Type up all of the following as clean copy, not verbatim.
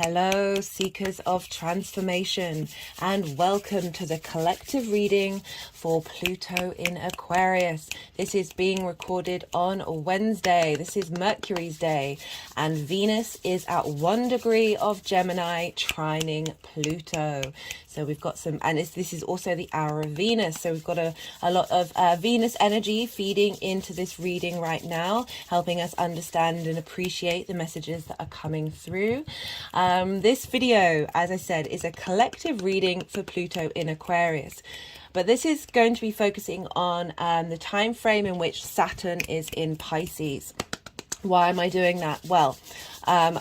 Hello, seekers of transformation, and welcome to the collective reading for Pluto in Aquarius. This is being recorded on Wednesday. This is Mercury's day, and Venus is at 1 degree of Gemini, trining Pluto. So we've got some, and this is also the hour of Venus. So we've got a lot of Venus energy feeding into this reading right now, helping us understand and appreciate the messages that are coming through. This video, as I said, is a collective reading for Pluto in Aquarius. But this is going to be focusing on the time frame in which Saturn is in Pisces. Why am I doing that? Well,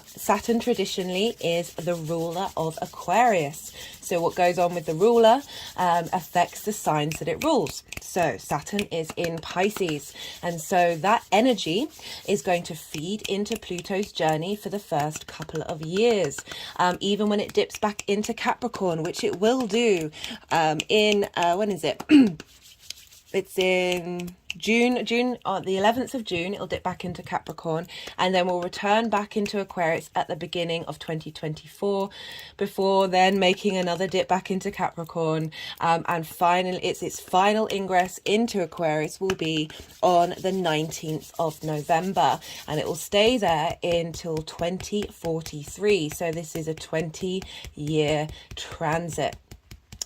Saturn traditionally is the ruler of Aquarius. So what goes on with the ruler affects the signs that it rules. So Saturn is in Pisces. And so that energy is going to feed into Pluto's journey for the first couple of years. Even when it dips back into Capricorn, which it will do when is it? It's in June, the 11th of June, it'll dip back into Capricorn, and then we'll return back into Aquarius at the beginning of 2024, before then making another dip back into Capricorn, and finally its final ingress into Aquarius will be on the 19th of November, and it will stay there until 2043. So this is a 20-year transit.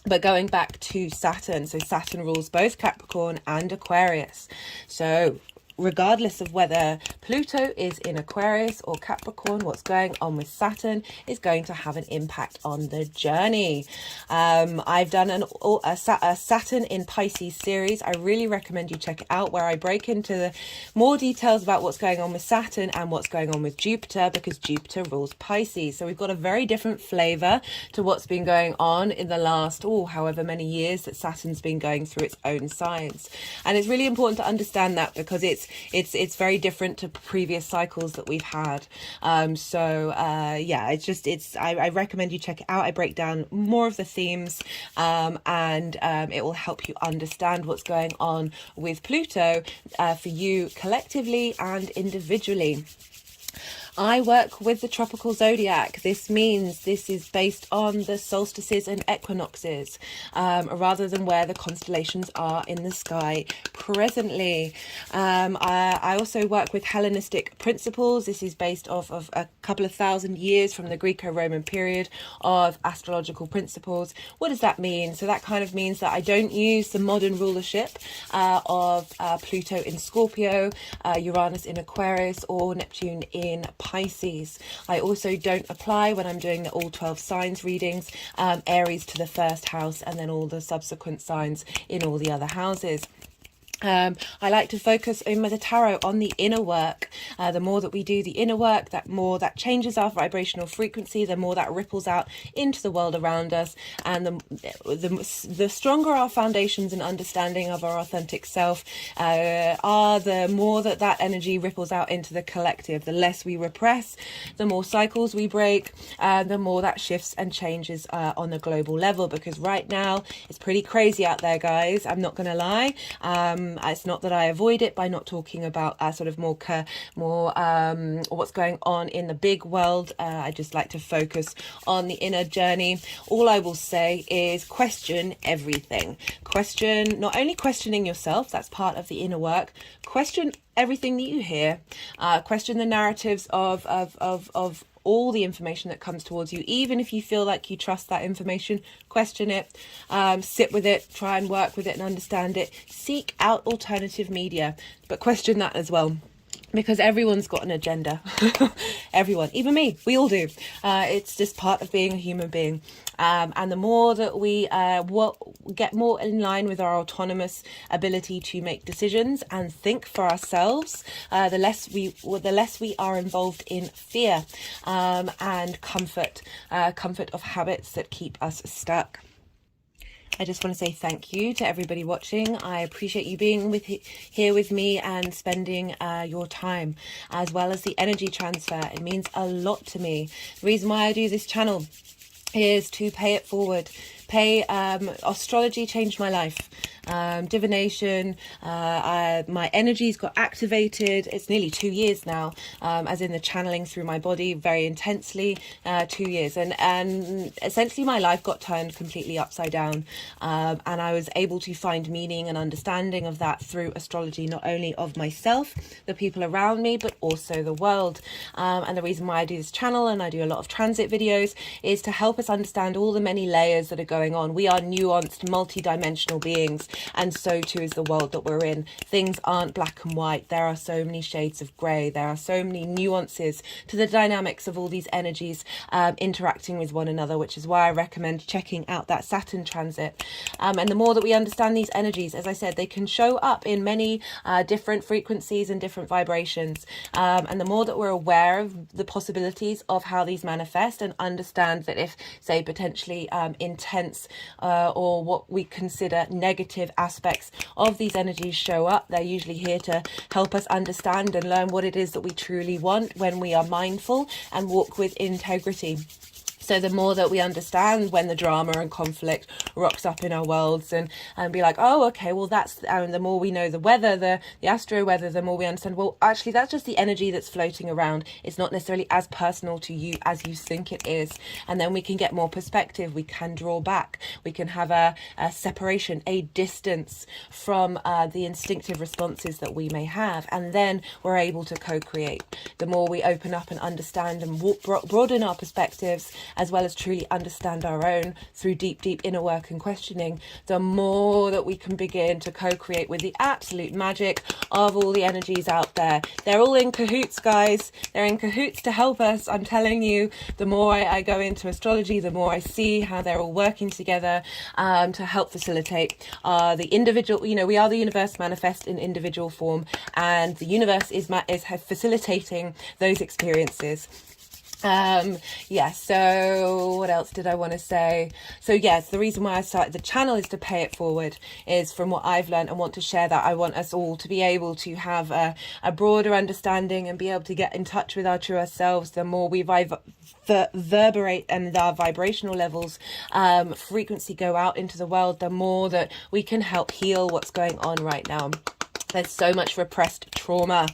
But going back to Saturn, so Saturn rules both Capricorn and Aquarius. So regardless of whether Pluto is in Aquarius or Capricorn, what's going on with Saturn is going to have an impact on the journey. I've done a Saturn in Pisces series. I really recommend you check it out, where I break into more details about what's going on with Saturn and what's going on with Jupiter, because Jupiter rules Pisces. So we've got a very different flavor to what's been going on in the last, however many years that Saturn's been going through its own signs. And it's really important to understand that, because it's very different to previous cycles that we've had. I recommend you check it out. I break down more of the themes, and it will help you understand what's going on with Pluto for you collectively and individually. I work with the tropical zodiac. This means this is based on the solstices and equinoxes, rather than where the constellations are in the sky presently. I also work with Hellenistic principles. This is based off of a couple of thousand years from the Greco-Roman period of astrological principles. What does that mean? So that kind of means that I don't use the modern rulership of Pluto in Scorpio, Uranus in Aquarius, or Neptune in Pisces. I also don't apply, when I'm doing the all 12 signs readings, Aries to the first house, and then all the subsequent signs in all the other houses. I like to focus in with the tarot on the inner work. The more that we do the inner work, that more that changes our vibrational frequency, the more that ripples out into the world around us, and the stronger our foundations and understanding of our authentic self are, the more that energy ripples out into the collective. The less we repress, the more cycles we break, the more that shifts and changes on a global level, because right now it's pretty crazy out there, guys. I'm not gonna lie. It's not that I avoid it by not talking about sort of more what's going on in the big world. I just like to focus on the inner journey. All I will say is question everything. Question, not only questioning yourself, that's part of the inner work. Question everything that you hear. Question the narratives of all the information that comes towards you. Even if you feel like you trust that information, question it, sit with it, try and work with it and understand it. Seek out alternative media, but question that as well, because everyone's got an agenda. Everyone, even me, we all do. It's just part of being a human being. And the more that we get more in line with our autonomous ability to make decisions and think for ourselves, the less we are involved in fear and comfort of habits that keep us stuck. I just want to say thank you to everybody watching. I appreciate you being here with me and spending your time, as well as the energy transfer. It means a lot to me. The reason why I do this channel is to pay it forward, Astrology changed my life. Divination, my energies got activated. It's nearly 2 years now, as in the channeling through my body very intensely, 2 years, and essentially my life got turned completely upside down, and I was able to find meaning and understanding of that through astrology, not only of myself, the people around me, but also the world. And the reason why I do this channel and I do a lot of transit videos is to help us understand all the many layers that are going on. We are nuanced, multi-dimensional beings, and so too is the world that we're in. Things aren't black and white. There are so many shades of grey. There are so many nuances to the dynamics of all these energies interacting with one another, which is why I recommend checking out that Saturn transit. And the more that we understand these energies, as I said, they can show up in many different frequencies and different vibrations. And the more that we're aware of the possibilities of how these manifest, and understand that if, say, potentially intense or what we consider negative aspects of these energies show up, they're usually here to help us understand and learn what it is that we truly want when we are mindful and walk with integrity. So the more that we understand when the drama and conflict rocks up in our worlds, and be like, oh, okay, well, that's, the more we know the weather, the astro weather, the more we understand, well, actually, that's just the energy that's floating around. It's not necessarily as personal to you as you think it is. And then we can get more perspective. We can draw back. We can have a separation, a distance from the instinctive responses that we may have. And then we're able to co-create. The more we open up and understand and broaden our perspectives, as well as truly understand our own through deep inner work and questioning, the more that we can begin to co-create with the absolute magic of all the energies out there. They're all in cahoots, guys. They're in cahoots to help us. I'm telling you, the more I go into astrology, the more I see how they're all working together to help facilitate the individual. We are the universe manifest in individual form, and the universe is facilitating those experiences. So what else did I want to say? So yes, the reason why I started the channel is to pay it forward, is from what I've learned and want to share that. I want us all to be able to have a broader understanding and be able to get in touch with our truer selves. The more we reverberate and our vibrational levels frequency go out into the world, the more that we can help heal what's going on right now. There's so much repressed trauma.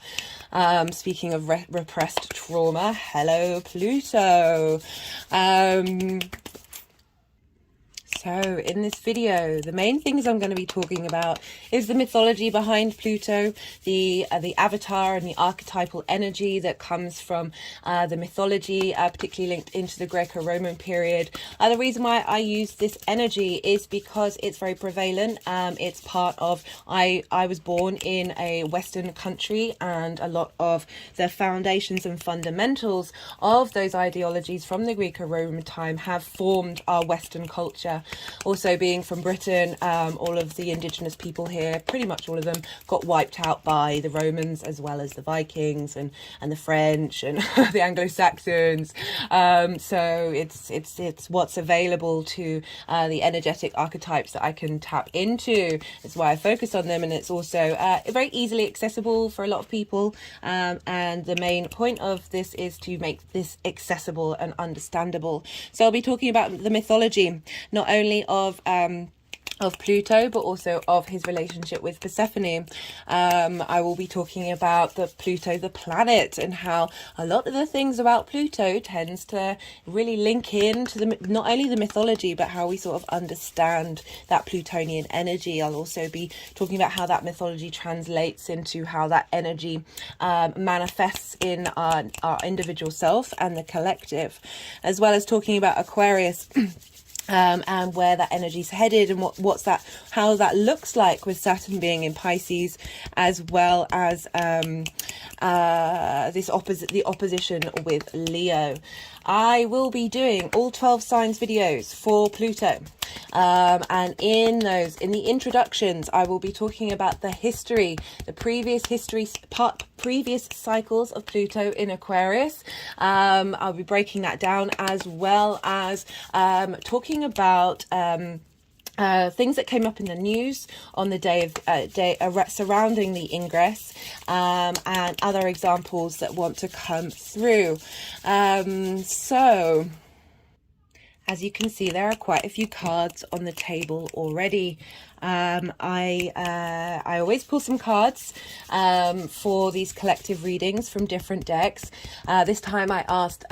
Speaking of repressed trauma, hello, Pluto. So in this video, the main things I'm going to be talking about is the mythology behind Pluto, the avatar and the archetypal energy that comes from the mythology, particularly linked into the Greco-Roman period. The reason why I use this energy is because it's very prevalent. It's part of, I was born in a Western country, and a lot of the foundations and fundamentals of those ideologies from the Greco-Roman time have formed our Western culture. Also, being from Britain, all of the indigenous people here, pretty much all of them, got wiped out by the Romans, as well as the Vikings and the French and the Anglo-Saxons. So it's what's available to the energetic archetypes that I can tap into. That's why I focus on them, and it's also very easily accessible for a lot of people. And the main point of this is to make this accessible and understandable. So I'll be talking about the mythology, not only of Pluto, but also of his relationship with Persephone. I will be talking about the Pluto the planet, and how a lot of the things about Pluto tends to really link in to not only the mythology, but how we sort of understand that Plutonian energy. I'll also be talking about how that mythology translates into how that energy manifests in our individual self and the collective, as well as talking about Aquarius. And where that energy's headed, and how that looks like with Saturn being in Pisces, as well as the opposition with Leo. I will be doing all 12 signs videos for Pluto. And in the introductions, I will be talking about the previous cycles of Pluto in Aquarius. I'll be breaking that down, as well as talking about things that came up in the news on the day surrounding the ingress, and other examples that want to come through. As you can see, there are quite a few cards on the table already. I always pull some cards for these collective readings from different decks. This time I asked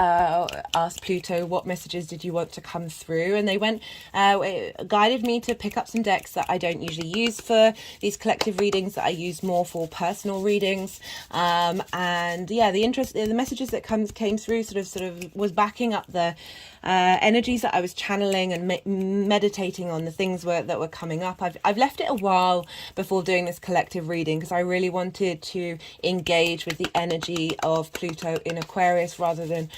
Pluto, what messages did you want to come through, and they went it guided me to pick up some decks that I don't usually use for these collective readings, that I use more for personal readings. And yeah, the messages that came through sort of was backing up the energies that I was channeling and meditating on, the things that were coming up. I've left it a while before doing this collective reading because I really wanted to engage with the energy of Pluto in Aquarius rather than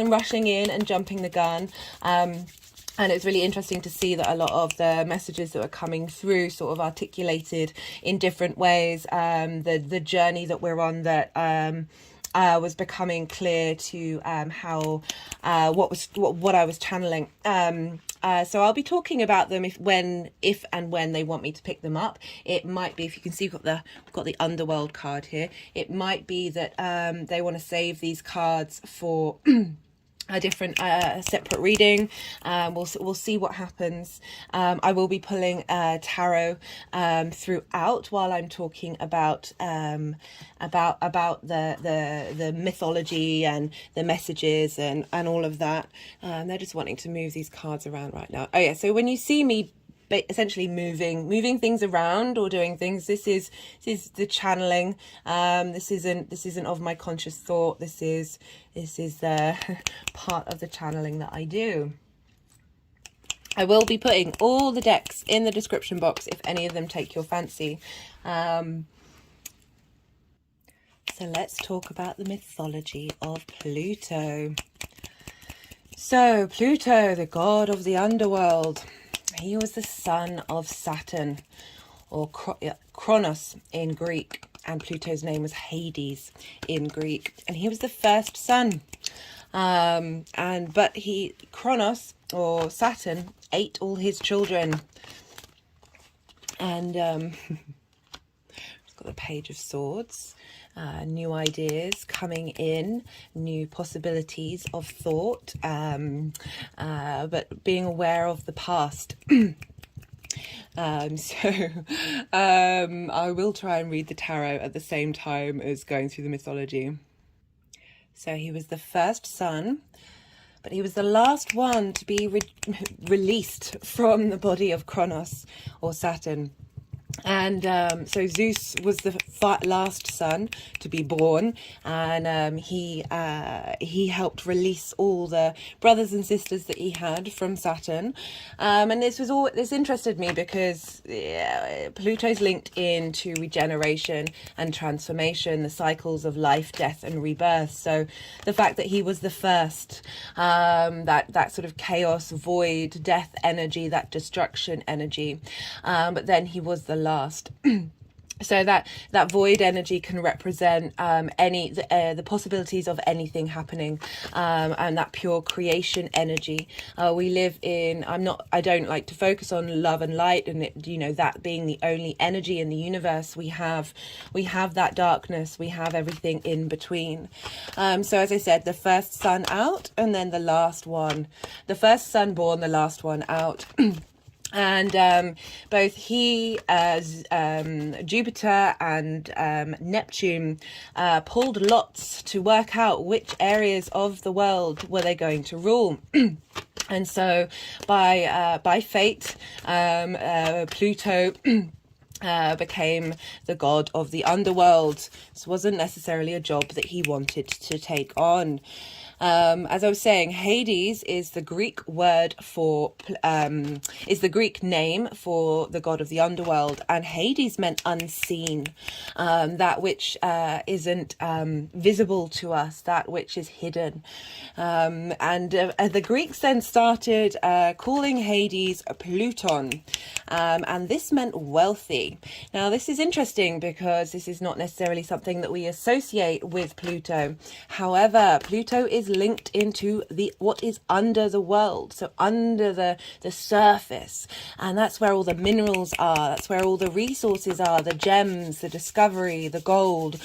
rushing in and jumping the gun. And it's really interesting to see that a lot of the messages that were coming through sort of articulated in different ways the journey that we're on, that was becoming clear to how what I was channeling. So I'll be talking about them if and when they want me to pick them up. It might be, if you can see, we've got the Underworld card here. It might be that they want to save these cards for a different separate reading. We'll see what happens. I will be pulling tarot throughout while I'm talking about the mythology and the messages and all of that. They're just wanting to move these cards around right now. Oh yeah, so when you see me essentially moving things around or doing things, this is the channeling. This isn't of my conscious thought. This is the part of the channeling that I do. I will be putting all the decks in the description box if any of them take your fancy. So let's talk about the mythology of Pluto. So Pluto, the god of the underworld. He was the son of Saturn, or Kronos in Greek, and Pluto's name was Hades in Greek, and he was the first son. But Kronos, or Saturn, ate all his children. And it's got the Page of Swords. New ideas coming in, new possibilities of thought, but being aware of the past. I will try and read the tarot at the same time as going through the mythology. So he was the first son, but he was the last one to be released from the body of Kronos, or Saturn. And so Zeus was the last son to be born, and he helped release all the brothers and sisters that he had from Saturn. And this interested me because Pluto's linked into regeneration and transformation, the cycles of life, death, and rebirth. So the fact that he was the first, that sort of chaos, void, death energy, that destruction energy, but then he was the last. So that void energy can represent the possibilities of anything happening, and that pure creation energy. We live in, I don't like to focus on love and light and that being the only energy in the universe. We have that darkness, we have everything in between. So as I said, the first son out, and then the last one, the first son born, the last one out. And both Jupiter and Neptune pulled lots to work out which areas of the world were they going to rule. And so by fate, Pluto became the god of the underworld. This wasn't necessarily a job that he wanted to take on. As I was saying, Hades is the Greek word is the Greek name for the god of the underworld, and Hades meant unseen, that which isn't visible to us, that which is hidden. And the Greeks then started calling Hades Pluton, and this meant wealthy. Now, this is interesting because this is not necessarily something that we associate with Pluto. However, Pluto is linked into what is under the world, so under the surface, and that's where all the minerals are, that's where all the resources are, the gems, the discovery, the gold.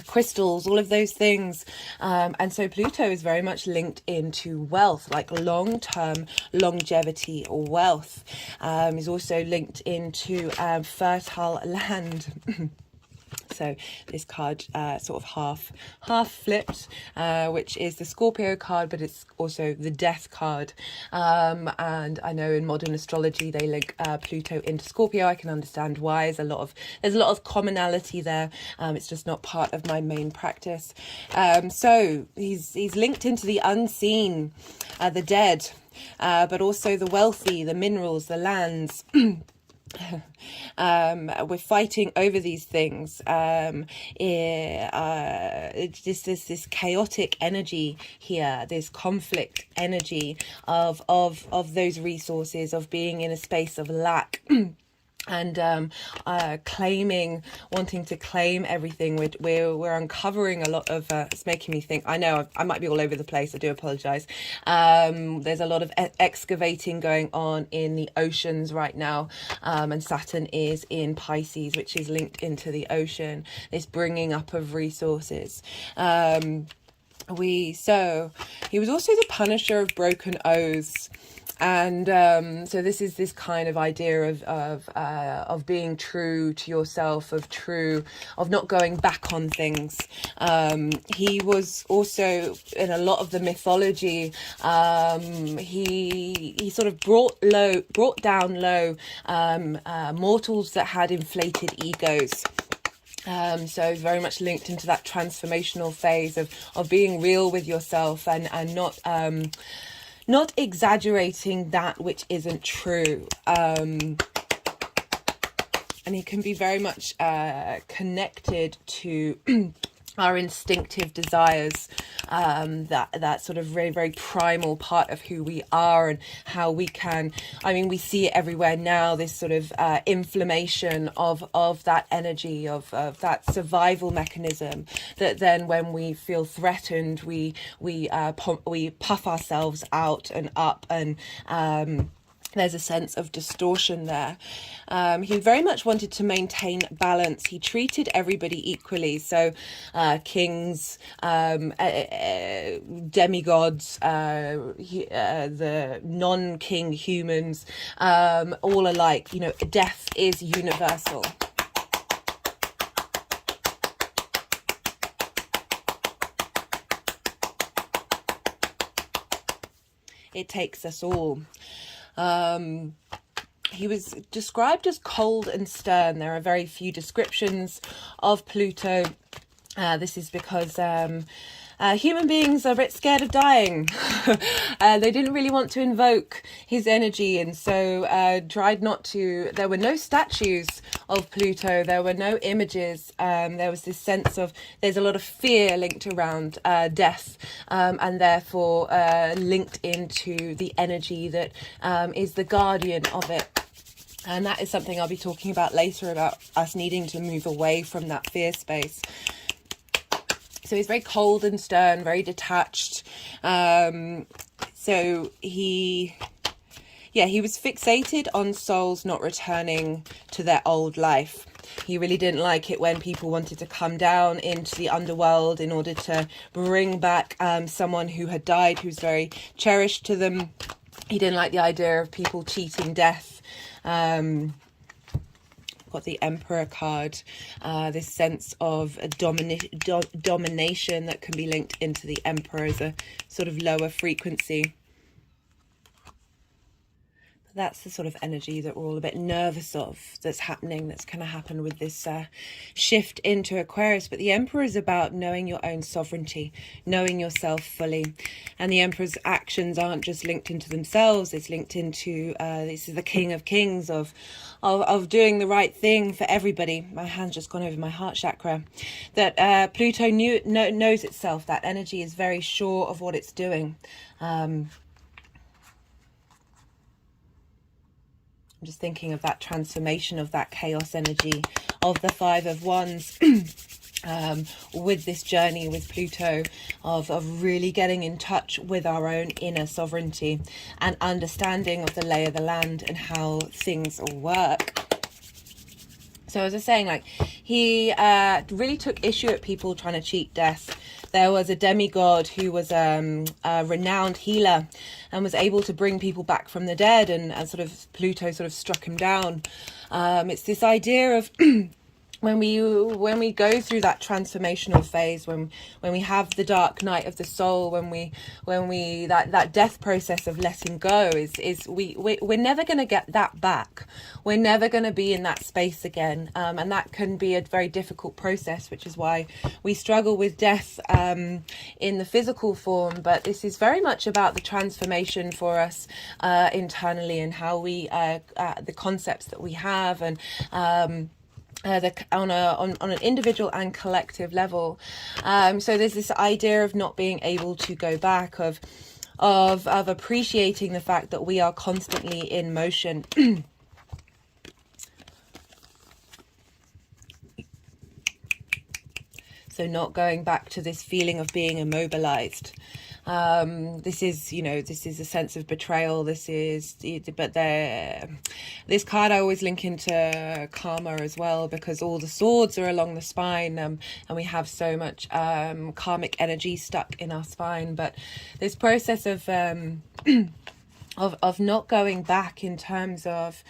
crystals, all of those things. And so Pluto is very much linked into wealth, like long-term longevity or wealth. Is also linked into fertile land. So this card sort of half flipped, which is the Scorpio card, but it's also the Death card. And I know in modern astrology they link Pluto into Scorpio. I can understand why. There's a lot of commonality there. It's just not part of my main practice. So he's linked into the unseen, the dead, but also the wealthy, the minerals, the lands. We're fighting over these things. It's just this chaotic energy here, this conflict energy of those resources, of being in a space of lack. And wanting to claim everything. We're uncovering a lot of it's making me think. I know I might be all over the place, I do apologize. There's a lot of excavating going on in the oceans right now, and Saturn is in Pisces, which is linked into the ocean, this bringing up of resources. He was also the punisher of broken oaths. And so this is this kind of idea of being true to yourself, of not going back on things. He was also in a lot of the mythology. He sort of brought down low mortals that had inflated egos. So very much linked into that transformational phase of being real with yourself and not exaggerating that which isn't true. And he can be very much connected to our instinctive desires, that sort of very, very primal part of who we are, and how we can, we see it everywhere now, this sort of inflammation of that energy, of that survival mechanism, that then when we feel threatened, we puff ourselves out and up, and there's a sense of distortion there. He very much wanted to maintain balance. He treated everybody equally. So kings, demigods, the non-king humans, all alike. Death is universal. It takes us all. He was described as cold and stern. There are very few descriptions of Pluto. This is because human beings are a bit scared of dying. They didn't really want to invoke his energy, and so tried not to. There were no statues of Pluto. There were no images. There was this sense of there's a lot of fear linked around death, and therefore linked into the energy that is the guardian of it. And that is something I'll be talking about later, about us needing to move away from that fear space. So he's very cold and stern, very detached. So he was fixated on souls not returning to their old life. He really didn't like it when people wanted to come down into the underworld in order to bring back someone who had died, who's very cherished to them. He didn't like the idea of people cheating death. Got the Emperor card, this sense of domination that can be linked into the Emperor as a sort of lower frequency. That's the sort of energy that we're all a bit nervous of, that's happening, that's going to happen with this shift into Aquarius. But the Emperor is about knowing your own sovereignty, knowing yourself fully. And the Emperor's actions aren't just linked into themselves, it's linked into, this is the King of Kings, of doing the right thing for everybody. My hand's just gone over my heart chakra. That Pluto knows itself. That energy is very sure of what it's doing. I'm just thinking of that transformation, of that chaos energy, of the Five of Wands, with this journey with Pluto, of really getting in touch with our own inner sovereignty and understanding of the lay of the land and how things work. So as I was saying, like, he really took issue at people trying to cheat death. There was a demigod who was a renowned healer and was able to bring people back from the dead, and sort of Pluto sort of struck him down. It's this idea of when we go through that transformational phase, when we have the dark night of the soul, when we that death process of letting go, we're never going to get that back. We're never going to be in that space again, and that can be a very difficult process, which is why we struggle with death in the physical form. But this is very much about the transformation for us internally, and how we the concepts that we have, and on an individual and collective level. So there's this idea of not being able to go back, of appreciating the fact that we are constantly in motion. So not going back to this feeling of being immobilized. This is a sense of betrayal. This card I always link into karma as well, because all the swords are along the spine, and we have so much karmic energy stuck in our spine. But this process of of not going back, in terms of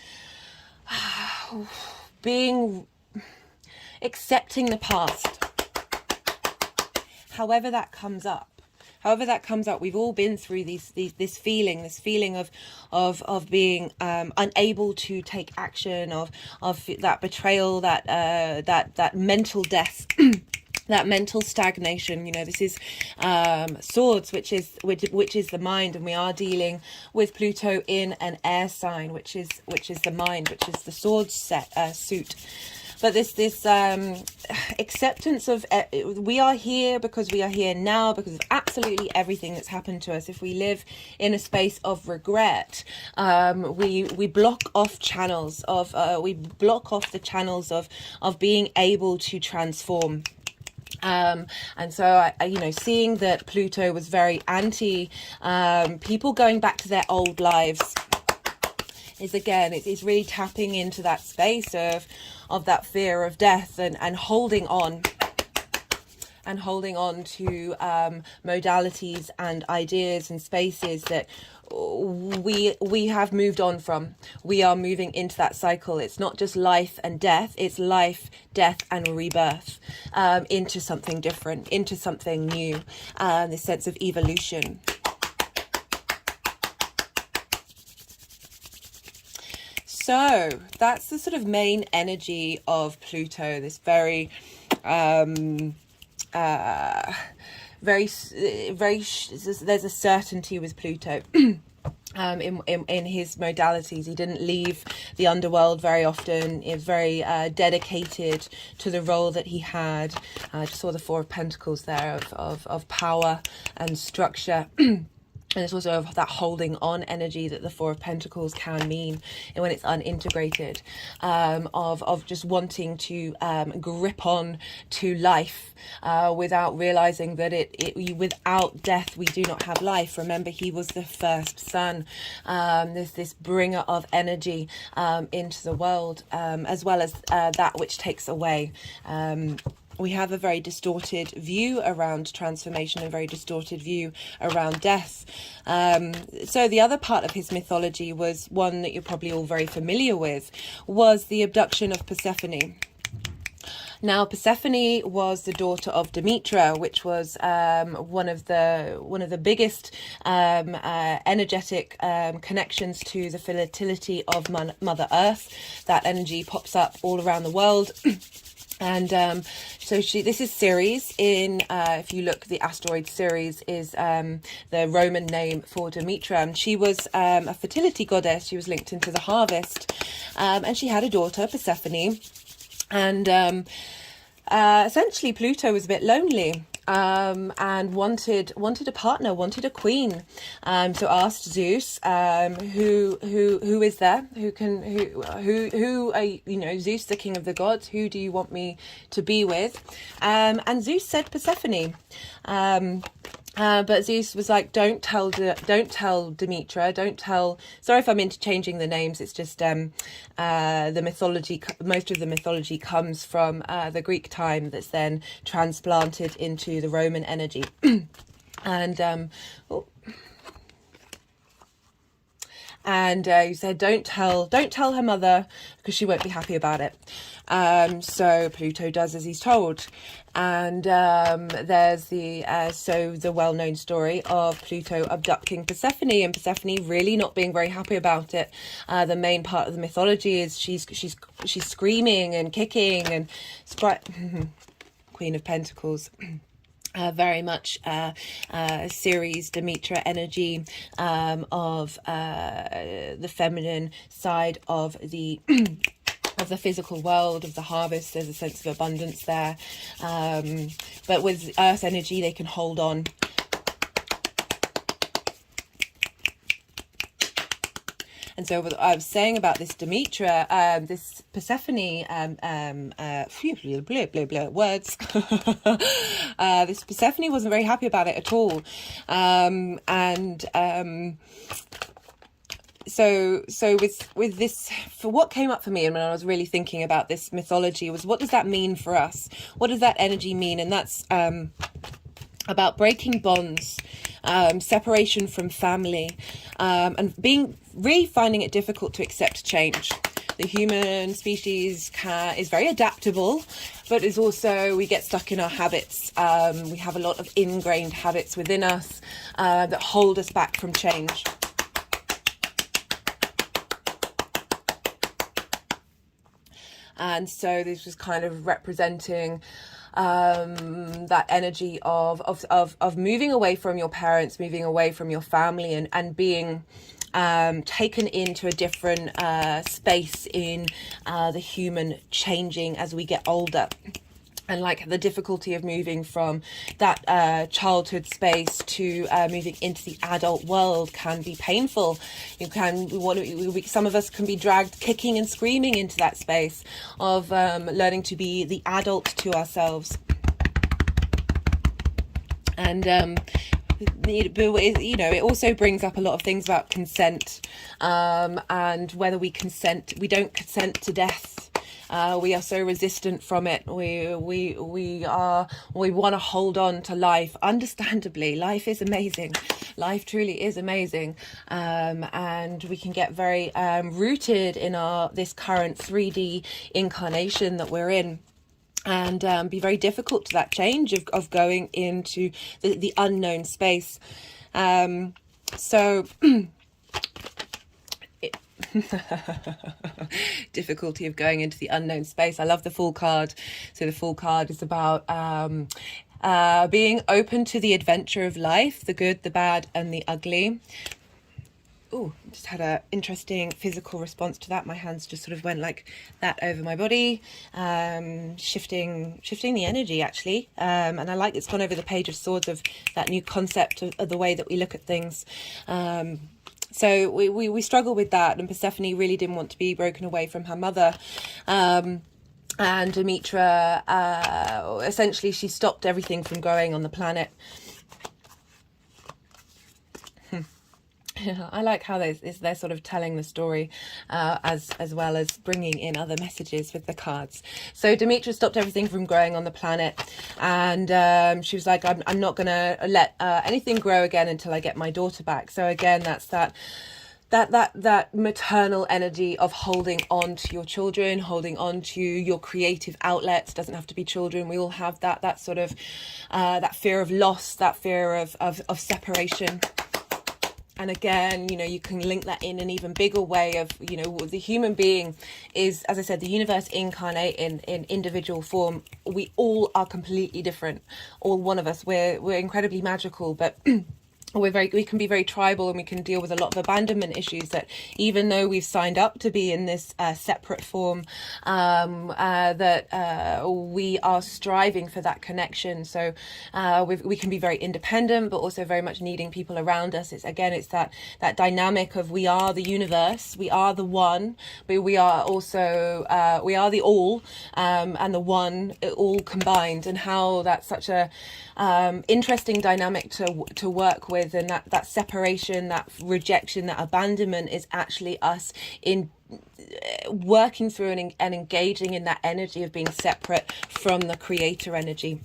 accepting the past, however that comes up. We've all been through this feeling of being unable to take action, of that betrayal, that mental death, that mental stagnation. This is swords, which is the mind, and we are dealing with Pluto in an air sign, which is the mind, which is the sword suit. But this acceptance of we are here because we are here now, because of absolutely everything that's happened to us. If we live in a space of regret, we block off channels of the channels of being able to transform. And so seeing that Pluto was very anti people going back to their old lives, it's really tapping into that space of that fear of death, and holding on to modalities and ideas and spaces that we have moved on from. We are moving into that cycle. It's not just life and death, it's life, death and rebirth, into something different, into something new, this sense of evolution. So that's the sort of main energy of Pluto, this very there's a certainty with Pluto. In his modalities, he didn't leave the underworld very often. He was very dedicated to the role that he had. I just saw the Four of Pentacles there, of power and structure. And it's also that holding on energy that the Four of Pentacles can mean, and when it's unintegrated, of just wanting to grip on to life without realizing that without death we do not have life. Remember, he was the first sun. There's this bringer of energy into the world, as well as that which takes away. We have a very distorted view around transformation, a very distorted view around death. So the other part of his mythology was one that you're probably all very familiar with, was the abduction of Persephone. Now, Persephone was the daughter of Demeter, which was one of the biggest energetic connections to the fertility of Mother Earth. That energy pops up all around the world. And so this is Ceres. If you look, the asteroid Ceres is the Roman name for Demeter. She was a fertility goddess. She was linked into the harvest, and she had a daughter, Persephone. And essentially, Pluto was a bit lonely. And wanted a partner, wanted a queen. So asked Zeus, who is there, Zeus, the king of the gods, who do you want me to be with? And Zeus said Persephone. But Zeus was like, don't tell Demetra, don't tell. Sorry if I'm interchanging the names. It's just the mythology. Most of the mythology comes from the Greek time that's then transplanted into the Roman energy, and he said, don't tell her mother, because she won't be happy about it. So Pluto does as he's told. And there's the well-known story of Pluto abducting Persephone, and Persephone really not being very happy about it. The main part of the mythology is she's screaming and kicking and Queen of Pentacles. Very much Ceres, Demetra energy of the feminine side of the of the physical world, of the harvest. There's a sense of abundance there, but with earth energy they can hold on. And so what I was saying about this Demetra, this Persephone, words, this Persephone wasn't very happy about it at all. So with this, for what came up for me, and when I was really thinking about this mythology, was what does that mean for us? What does that energy mean? And that's about breaking bonds, separation from family, and really finding it difficult to accept change. The human species is very adaptable, but is also, we get stuck in our habits. We have a lot of ingrained habits within us that hold us back from change. And so this was kind of representing that energy of moving away from your parents, moving away from your family, and being taken into a different space in the human changing as we get older. And like the difficulty of moving from that childhood space to moving into the adult world can be painful. Some of us can be dragged kicking and screaming into that space of learning to be the adult to ourselves. And it also brings up a lot of things about consent, and whether we don't consent to death. We are so resistant from it. We want to hold on to life. Understandably, life is amazing. Life truly is amazing, and we can get very rooted in this current 3D incarnation that we're in. And be very difficult to that change of going into the unknown space. Difficulty of going into the unknown space. I love the Fool card. So the Fool card is about being open to the adventure of life, the good, the bad, and the ugly. Oh, just had an interesting physical response to that. My hands just sort of went like that over my body, shifting the energy actually. And I like it's gone over the Page of Swords of that new concept of the way that we look at things. So we struggle with that, and Persephone really didn't want to be broken away from her mother. And Demetra, essentially she stopped everything from growing on the planet. I like how they're sort of telling the story as well as bringing in other messages with the cards. So Demetra stopped everything from growing on the planet, and she was like, I'm not going to let anything grow again until I get my daughter back. So again, that's that maternal energy of holding on to your children, holding on to your creative outlets. Doesn't have to be children. We all have that sort of that fear of loss, that fear of separation. And again, you can link that in an even bigger way of, the human being is, as I said, the universe incarnate in individual form. We all are completely different. All one of us, we're incredibly magical, but we can be very tribal, and we can deal with a lot of abandonment issues, that even though we've signed up to be in this separate form, that we are striving for that connection. So we can be very independent, but also very much needing people around us. It's that dynamic of, we are the universe, we are the one, but we are also we are the all, and the one, all combined, and how that's such a interesting dynamic to work with. And that separation, that rejection, that abandonment is actually us in working through and engaging in that energy of being separate from the creator energy.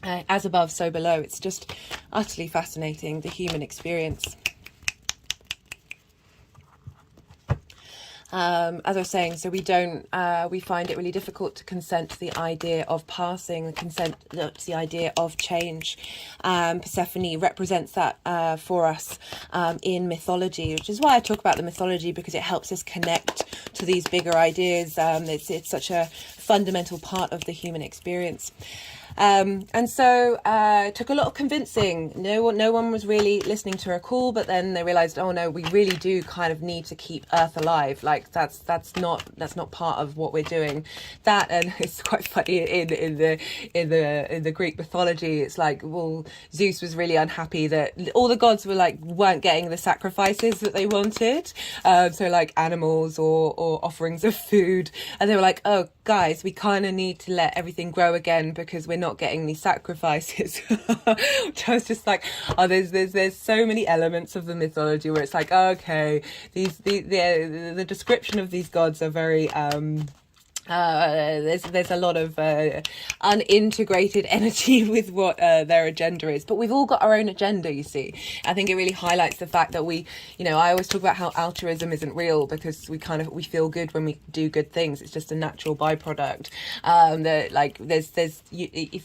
As above, so below. It's just utterly fascinating, the human experience. As I was saying, so we find it really difficult to consent to the idea of passing, to the idea of change. Persephone represents that for us in mythology, which is why I talk about the mythology, because it helps us connect to these bigger ideas. It's such a fundamental part of the human experience. And so it took a lot of convincing. No one was really listening to her call, but then they realized, oh no, we really do kind of need to keep Earth alive. Like that's not part of what we're doing. That, and it's quite funny in the Greek mythology. It's like, well, Zeus was really unhappy that all the gods weren't getting the sacrifices that they wanted. So like animals or offerings of food, and they were like, oh guys, we kind of need to let everything grow again because we're not getting these sacrifices. Which I was just like, oh, there's so many elements of the mythology where it's like, okay, the description of these gods are very there's a lot of unintegrated energy with what their agenda is, but we've all got our own agenda, you see. I think it really highlights the fact that we, I always talk about how altruism isn't real, because we feel good when we do good things. It's just a natural byproduct.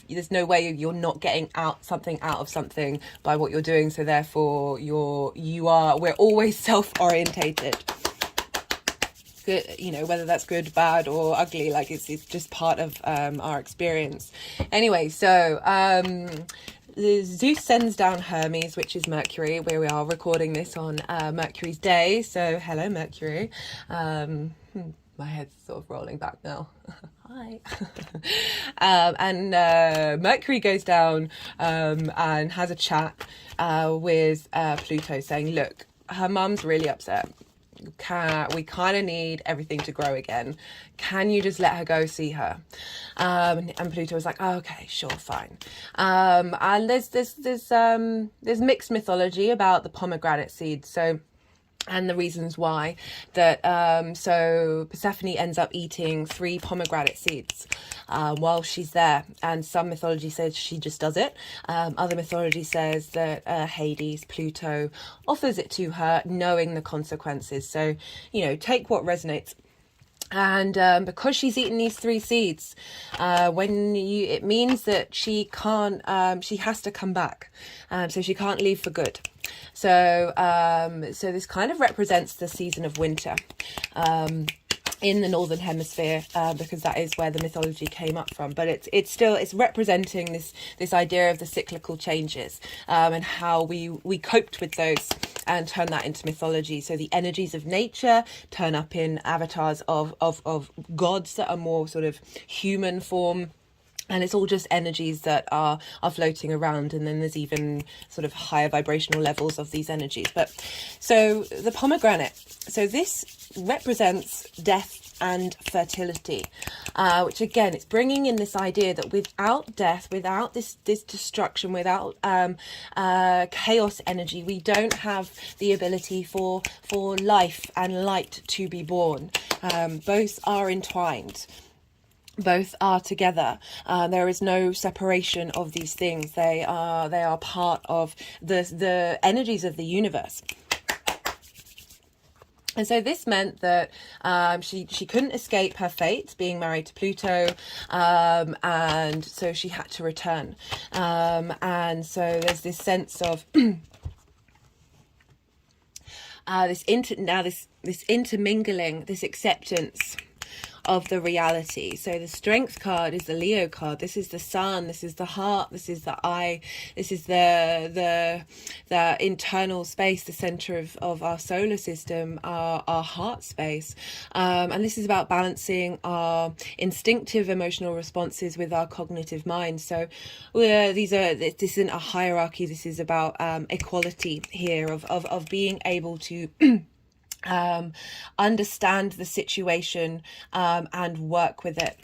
There's no way you're not getting something out of something by what you're doing, so therefore we're always self-orientated. Good, whether that's good, bad, or ugly, like it's just part of our experience. Anyway, so Zeus sends down Hermes, which is Mercury, where we are recording this on Mercury's day. So hello, Mercury. My head's sort of rolling back now. Hi. And Mercury goes down and has a chat with Pluto, saying, look, her mum's really upset. We kind of need everything to grow again. Can you just let her go see her? And Pluto was like, oh, okay, sure, fine. And there's mixed mythology about the pomegranate seeds. And the reasons why that so Persephone ends up eating 3 pomegranate seeds while she's there, and some mythology says she just does it. Other mythology says that Hades, Pluto, offers it to her knowing the consequences. So take what resonates. And because she's eaten these 3 seeds, it means that she has to come back, so she can't leave for good. So this kind of represents the season of winter in the northern hemisphere, because that is where the mythology came up from. But it's representing this idea of the cyclical changes, and how we coped with those and turn that into mythology. So the energies of nature turn up in avatars of gods that are more sort of human form. And it's all just energies that are floating around, and then there's even sort of higher vibrational levels of these energies. But so the pomegranate, so this represents death and fertility, which again, it's bringing in this idea that without death, without this destruction, without chaos energy, we don't have the ability for life and light to be born. Both are entwined. Both are together. There is no separation of these things. They are part of the energies of the universe. And so this meant that she couldn't escape her fate, being married to Pluto, and so she had to return. And so there's this sense of this intermingling, this acceptance of the reality. So the Strength card is the Leo card. This is the sun, this is the heart, this is the eye, this is the internal space, the center of our solar system, our heart space. And this is about balancing our instinctive emotional responses with our cognitive mind. So this isn't a hierarchy, this is about equality here, of being able to understand the situation and work with it.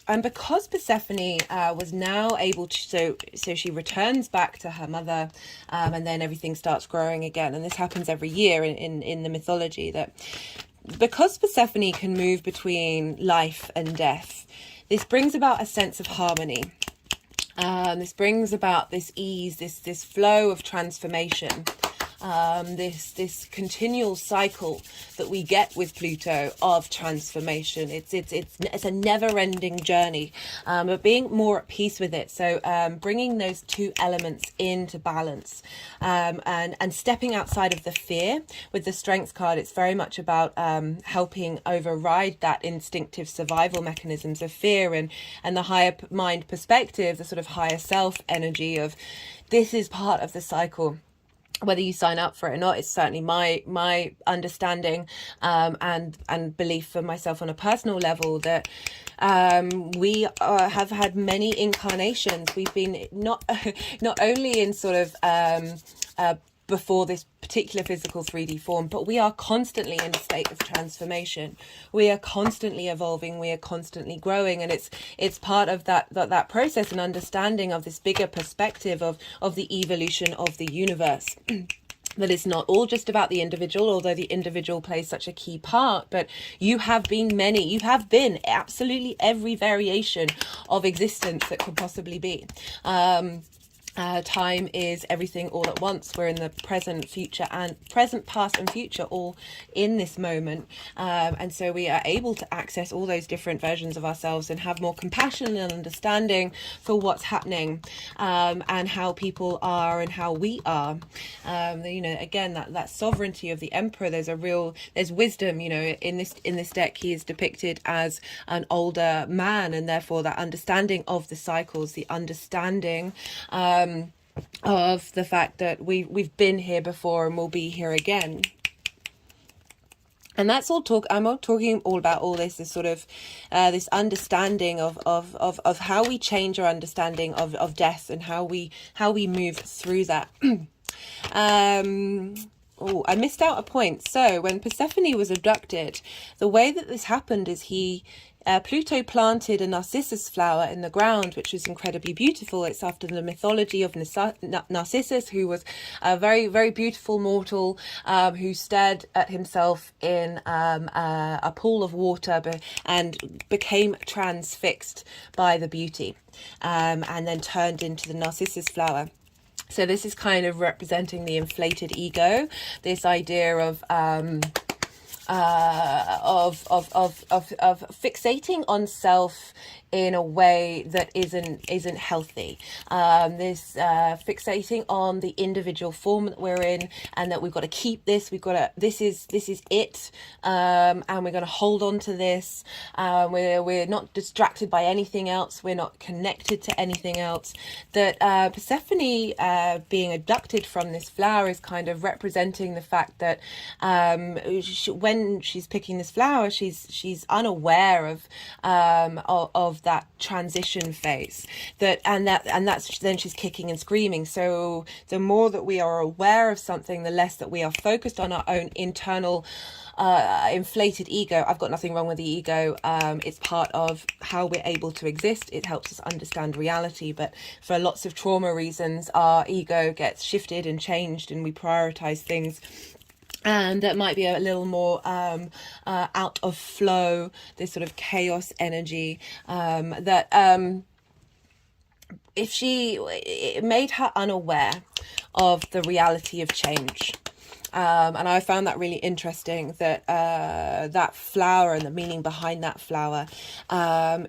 And because Persephone was now able to, so she returns back to her mother, and then everything starts growing again. And this happens every year in the mythology, that because Persephone can move between life and death, this brings about a sense of harmony. This brings about this ease, this flow of transformation. This continual cycle that we get with Pluto of transformation. It's a never-ending journey, but being more at peace with it. So bringing those two elements into balance, and stepping outside of the fear. With the Strength card, it's very much about helping override that instinctive survival mechanisms of fear, and the higher mind perspective, the sort of higher self energy of this is part of the cycle. Whether you sign up for it or not, it's certainly my understanding and belief for myself on a personal level that we have had many incarnations. We've been not only in sort of before this particular physical 3D form, but we are constantly in a state of transformation. We are constantly evolving, we are constantly growing, and it's part of that process and understanding of this bigger perspective of the evolution of the universe. That it's not all just about the individual, although the individual plays such a key part, but you have been absolutely every variation of existence that could possibly be. Time is everything all at once. We're in the present, past and future all in this moment, and so we are able to access all those different versions of ourselves and have more compassion and understanding for what's happening, and how people are and how we are. Again, that sovereignty of the emperor. There's wisdom. In this deck, he is depicted as an older man, and therefore that understanding of the cycles, the understanding of the fact that we've been here before and we'll be here again. And that's all I'm talking all about all this sort of this understanding of how we change our understanding of death and how we move through that. Oh, I missed out a point. So when Persephone was abducted, the way that this happened is Pluto planted a narcissus flower in the ground, which was incredibly beautiful. It's after the mythology of Narcissus, who was a very, very beautiful mortal who stared at himself in a pool of water and became transfixed by the beauty, and then turned into the narcissus flower. So this is kind of representing the inflated ego, this idea of fixating on self in a way that isn't healthy. This fixating on the individual form that we're in, and that we've got to keep this. This is it, and we're going to hold on to this. We're not distracted by anything else. We're not connected to anything else. That Persephone being abducted from this flower is kind of representing the fact that when she's picking this flower, she's unaware of that transition phase, that's then she's kicking and screaming. So the more that we are aware of something, the less that we are focused on our own internal inflated ego. I've got nothing wrong with the ego. It's part of how we're able to exist. It helps us understand reality, but for lots of trauma reasons, our ego gets shifted and changed, and we prioritize things and that might be a little more out of flow, this sort of chaos energy, that it made her unaware of the reality of change. And I found that really interesting, that that flower and the meaning behind that flower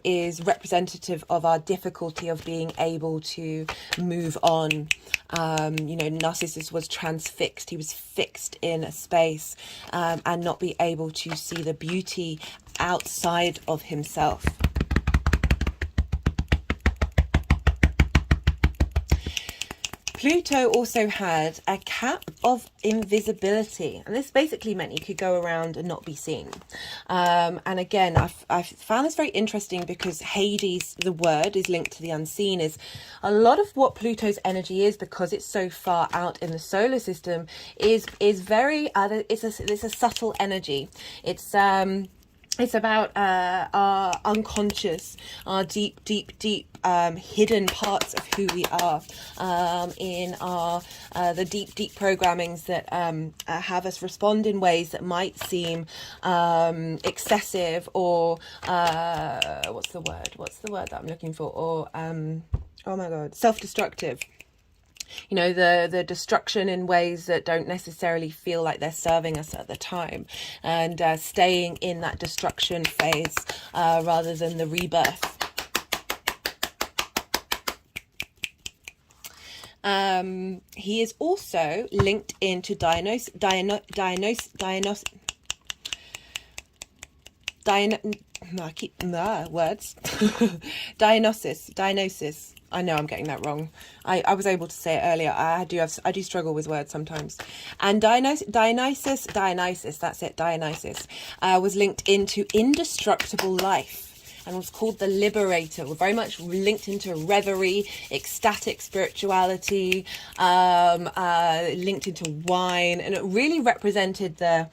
is representative of our difficulty of being able to move on. Narcissus was transfixed. He was fixed in a space and not be able to see the beauty outside of himself. Pluto also had a cap of invisibility, and this basically meant you could go around and not be seen. And again, I've found this very interesting because Hades, the word, is linked to the unseen. Is a lot of what Pluto's energy is, because it's so far out in the solar system, is very it's a subtle energy. It's about our unconscious, our deep hidden parts of who we are, in our the deep programmings that have us respond in ways that might seem excessive, or what's the word that I'm looking for, or oh my god, self-destructive. The destruction in ways that don't necessarily feel like they're serving us at the time, and staying in that destruction phase rather than the rebirth. He is also linked into Dionysus. I know I'm getting that wrong. I was able to say it earlier. I do struggle with words sometimes. And Dionysus, that's it, Dionysus, was linked into indestructible life and was called the liberator. We're very much linked into reverie, ecstatic spirituality, linked into wine, and it really represented the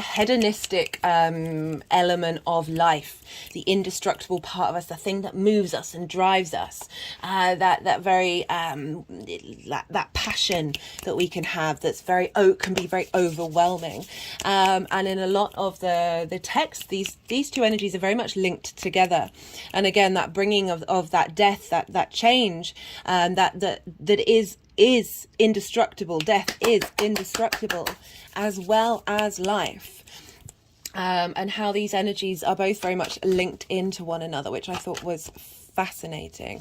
hedonistic element of life, the indestructible part of us, the thing that moves us and drives us, that very that passion that we can have, that's can be very overwhelming, and in a lot of the text, these two energies are very much linked together. And again, that bringing of that death, that change, that is indestructible. Death is indestructible, as well as life, and how these energies are both very much linked into one another, which I thought was fascinating.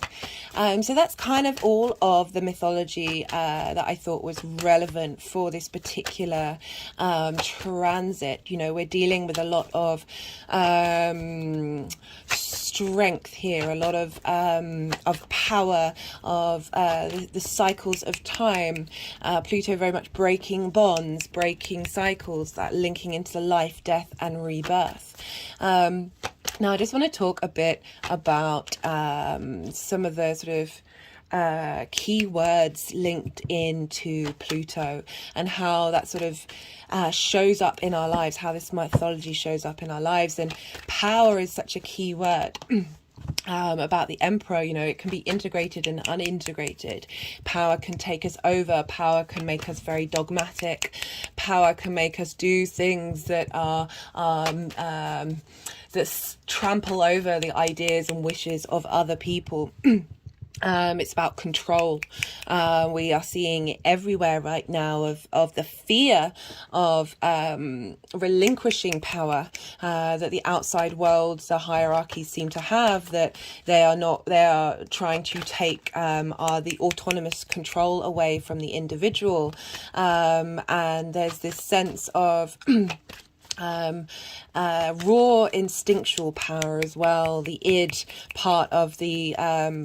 So that's kind of all of the mythology that I thought was relevant for this particular transit. We're dealing with a lot of strength here, a lot of power, of the cycles of time. Pluto very much breaking bonds, breaking cycles, that linking into life, death, and rebirth. Now, I just want to talk a bit about some of the sort of key words linked into Pluto, and how that sort of shows up in our lives, how this mythology shows up in our lives. And power is such a key word. About the emperor, it can be integrated and unintegrated. Power can take us over. Power can make us very dogmatic. Power can make us do things that are that trample over the ideas and wishes of other people. It's about control. We are seeing it everywhere right now of the fear of relinquishing power that the outside worlds, the hierarchies seem to have, that they are trying to take the autonomous control away from the individual. And there's this sense of raw instinctual power as well. The id part of the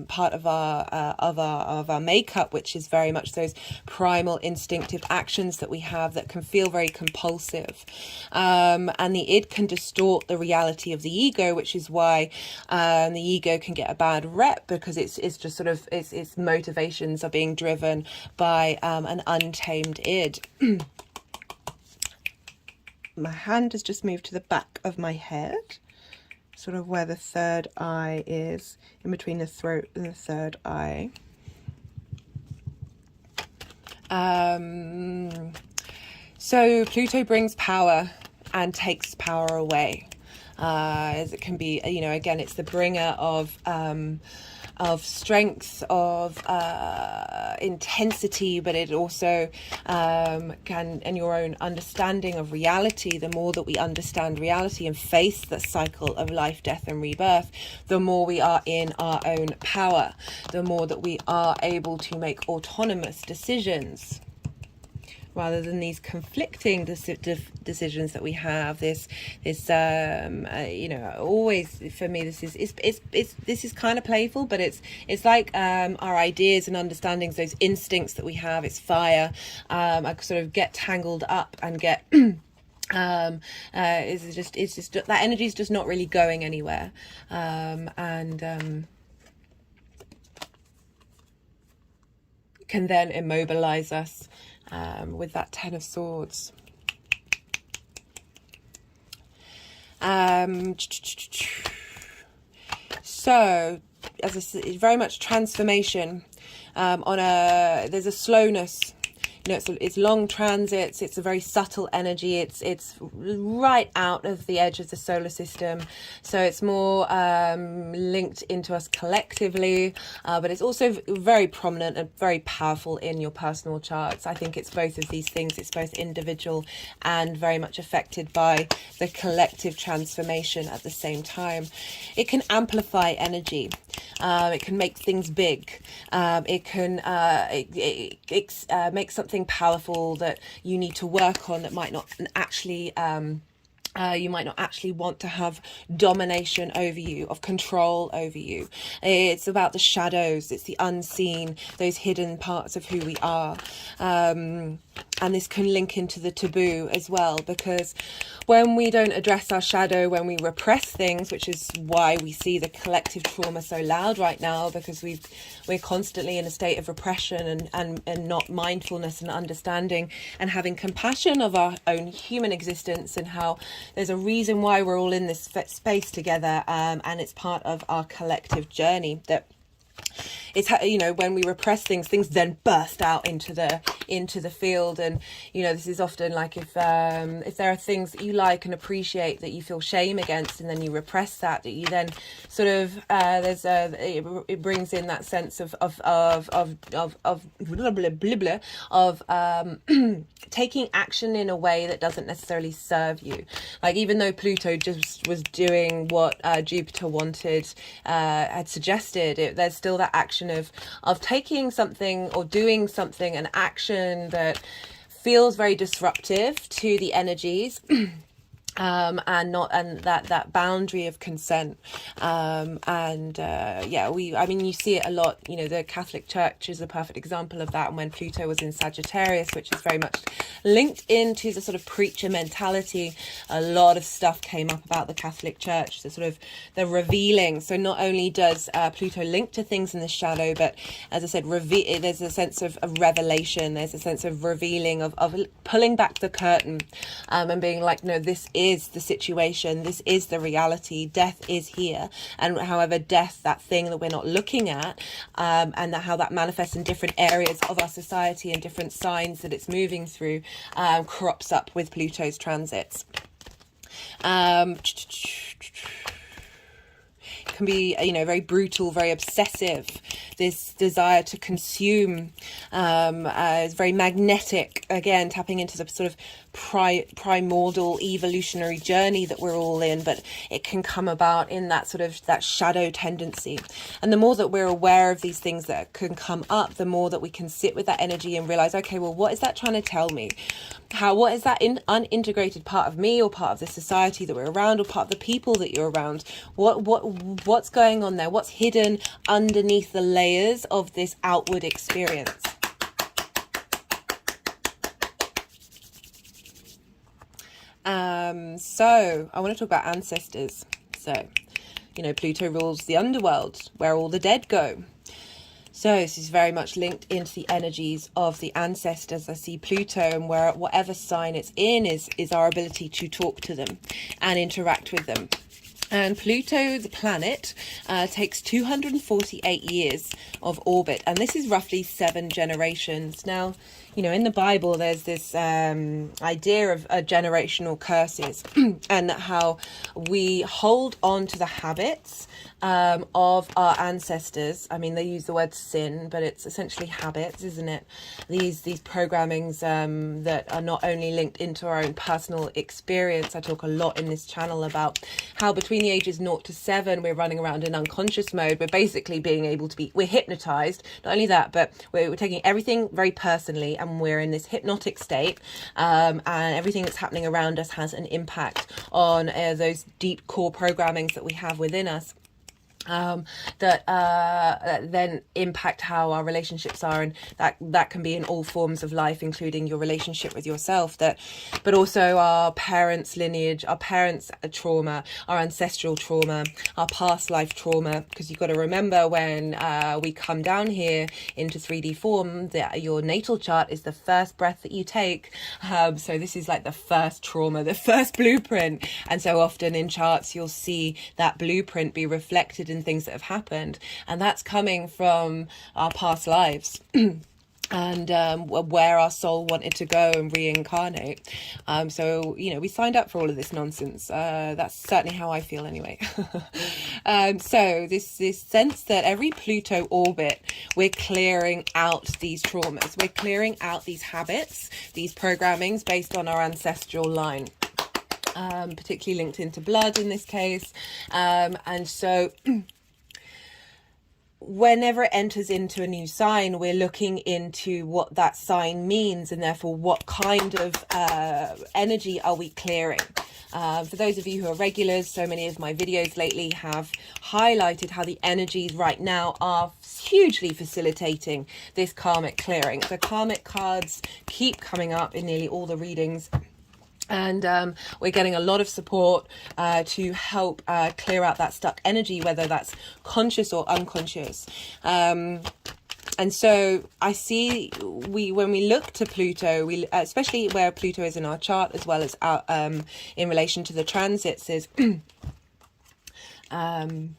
part of our makeup, which is very much those primal instinctive actions that we have that can feel very compulsive, and the id can distort the reality of the ego, which is why the ego can get a bad rep, because it's just sort of its motivations are being driven by an untamed id. My hand has just moved to the back of my head, sort of where the third eye is, in between the throat and the third eye. So Pluto brings power and takes power away, as it can be, again, it's the bringer of strength, of intensity, but it also and your own understanding of reality. The more that we understand reality and face the cycle of life, death and rebirth, the more we are in our own power, the more that we are able to make autonomous decisions, rather than these conflicting decisions that we have. This you know, always for me, this is kind of playful, but it's like our ideas and understandings, those instincts that we have. It's fire. I sort of get tangled up and get it's just that energy is just not really going anywhere, can then immobilize us. With that Ten of Swords. So, as I said, it's very much transformation. There's a slowness. You know, it's long transits. It's a very subtle energy. It's right out of the edge of the solar system, so it's more linked into us collectively. But it's also very prominent and very powerful in your personal charts. I think it's both of these things. It's both individual and very much affected by the collective transformation at the same time. It can amplify energy. It can make things big. It can make something powerful that you need to work on that might not actually you might not actually want to have domination over you, of control over you. It's about the shadows, it's the unseen, those hidden parts of who we are. And this can link into the taboo as well, because when we don't address our shadow, when we repress things, which is why we see the collective trauma so loud right now, because we're constantly in a state of repression and not mindfulness and understanding and having compassion of our own human existence, and how there's a reason why we're all in this space together, and it's part of our collective journey. That it's, you know, when we repress things then burst out into the field. And you know, this is often like if there are things that you like and appreciate that you feel shame against, and then you repress that you then sort of it brings in that sense of blah, blah, blah, blah, of taking action in a way that doesn't necessarily serve you. Like, even though Pluto just was doing what Jupiter had suggested, there's still that action of taking something or doing something, an action that feels very disruptive to the energies. And that boundary of consent, I mean, you see it a lot. You know, the Catholic Church is a perfect example of that. And when Pluto was in Sagittarius, which is very much linked into the sort of preacher mentality, a lot of stuff came up about the Catholic Church, the sort of the revealing. So not only does Pluto link to things in the shadow, but as I said, there's a sense of revelation. There's a sense of revealing, of pulling back the curtain, and being like, no, this is the situation, this is the reality, death is here. And however death, that thing that we're not looking at, and how that manifests in different areas of our society and different signs that it's moving through, crops up with Pluto's transits. Can be, you know, very brutal, very obsessive. This desire to consume is very magnetic, again tapping into the sort of primordial evolutionary journey that we're all in, but it can come about in that sort of that shadow tendency. And the more that we're aware of these things that can come up, the more that we can sit with that energy and realize, okay, well, what is that trying to tell me? What is that unintegrated part of me, or part of the society that we're around, or part of the people that you're around? What's going on there? What's hidden underneath the layers of this outward experience? So I want to talk about ancestors. So, you know, Pluto rules the underworld, where all the dead go. So this is very much linked into the energies of the ancestors. I see Pluto, and where whatever sign it's in is our ability to talk to them and interact with them. And Pluto, the planet, takes 248 years of orbit, and this is roughly 7 generations. Now, you know, in the Bible, there's this idea of generational curses and how we hold on to the habits of our ancestors. I mean, they use the word sin, but it's essentially habits, isn't it? These programmings that are not only linked into our own personal experience. I talk a lot in this channel about how between the ages 0 to 7, we're running around in unconscious mode. We're basically being able to we're hypnotized. Not only that, but we're taking everything very personally, and we're in this hypnotic state, and everything that's happening around us has an impact on those deep core programmings that we have within us. That then impact how our relationships are, and that can be in all forms of life, including your relationship with yourself, but also our parents' lineage, our parents' trauma, our ancestral trauma, our past life trauma, because you've got to remember when we come down here into 3D form, that your natal chart is the first breath that you take, so this is like the first trauma, the first blueprint, and so often in charts you'll see that blueprint be reflected in things that have happened, and that's coming from our past lives. And where our soul wanted to go and reincarnate. So, you know, we signed up for all of this nonsense. That's certainly how I feel anyway. So this sense that every Pluto orbit, we're clearing out these traumas. We're clearing out these habits, these programmings based on our ancestral line. Particularly linked into blood in this case. And so whenever it enters into a new sign, we're looking into what that sign means, and therefore what kind of energy are we clearing. For those of you who are regulars, so many of my videos lately have highlighted how the energies right now are hugely facilitating this karmic clearing. The karmic cards keep coming up in nearly all the readings. And we're getting a lot of support to help clear out that stuck energy, whether that's conscious or unconscious. And so I see when we look to Pluto, especially where Pluto is in our chart, as well as in relation to the transits, is so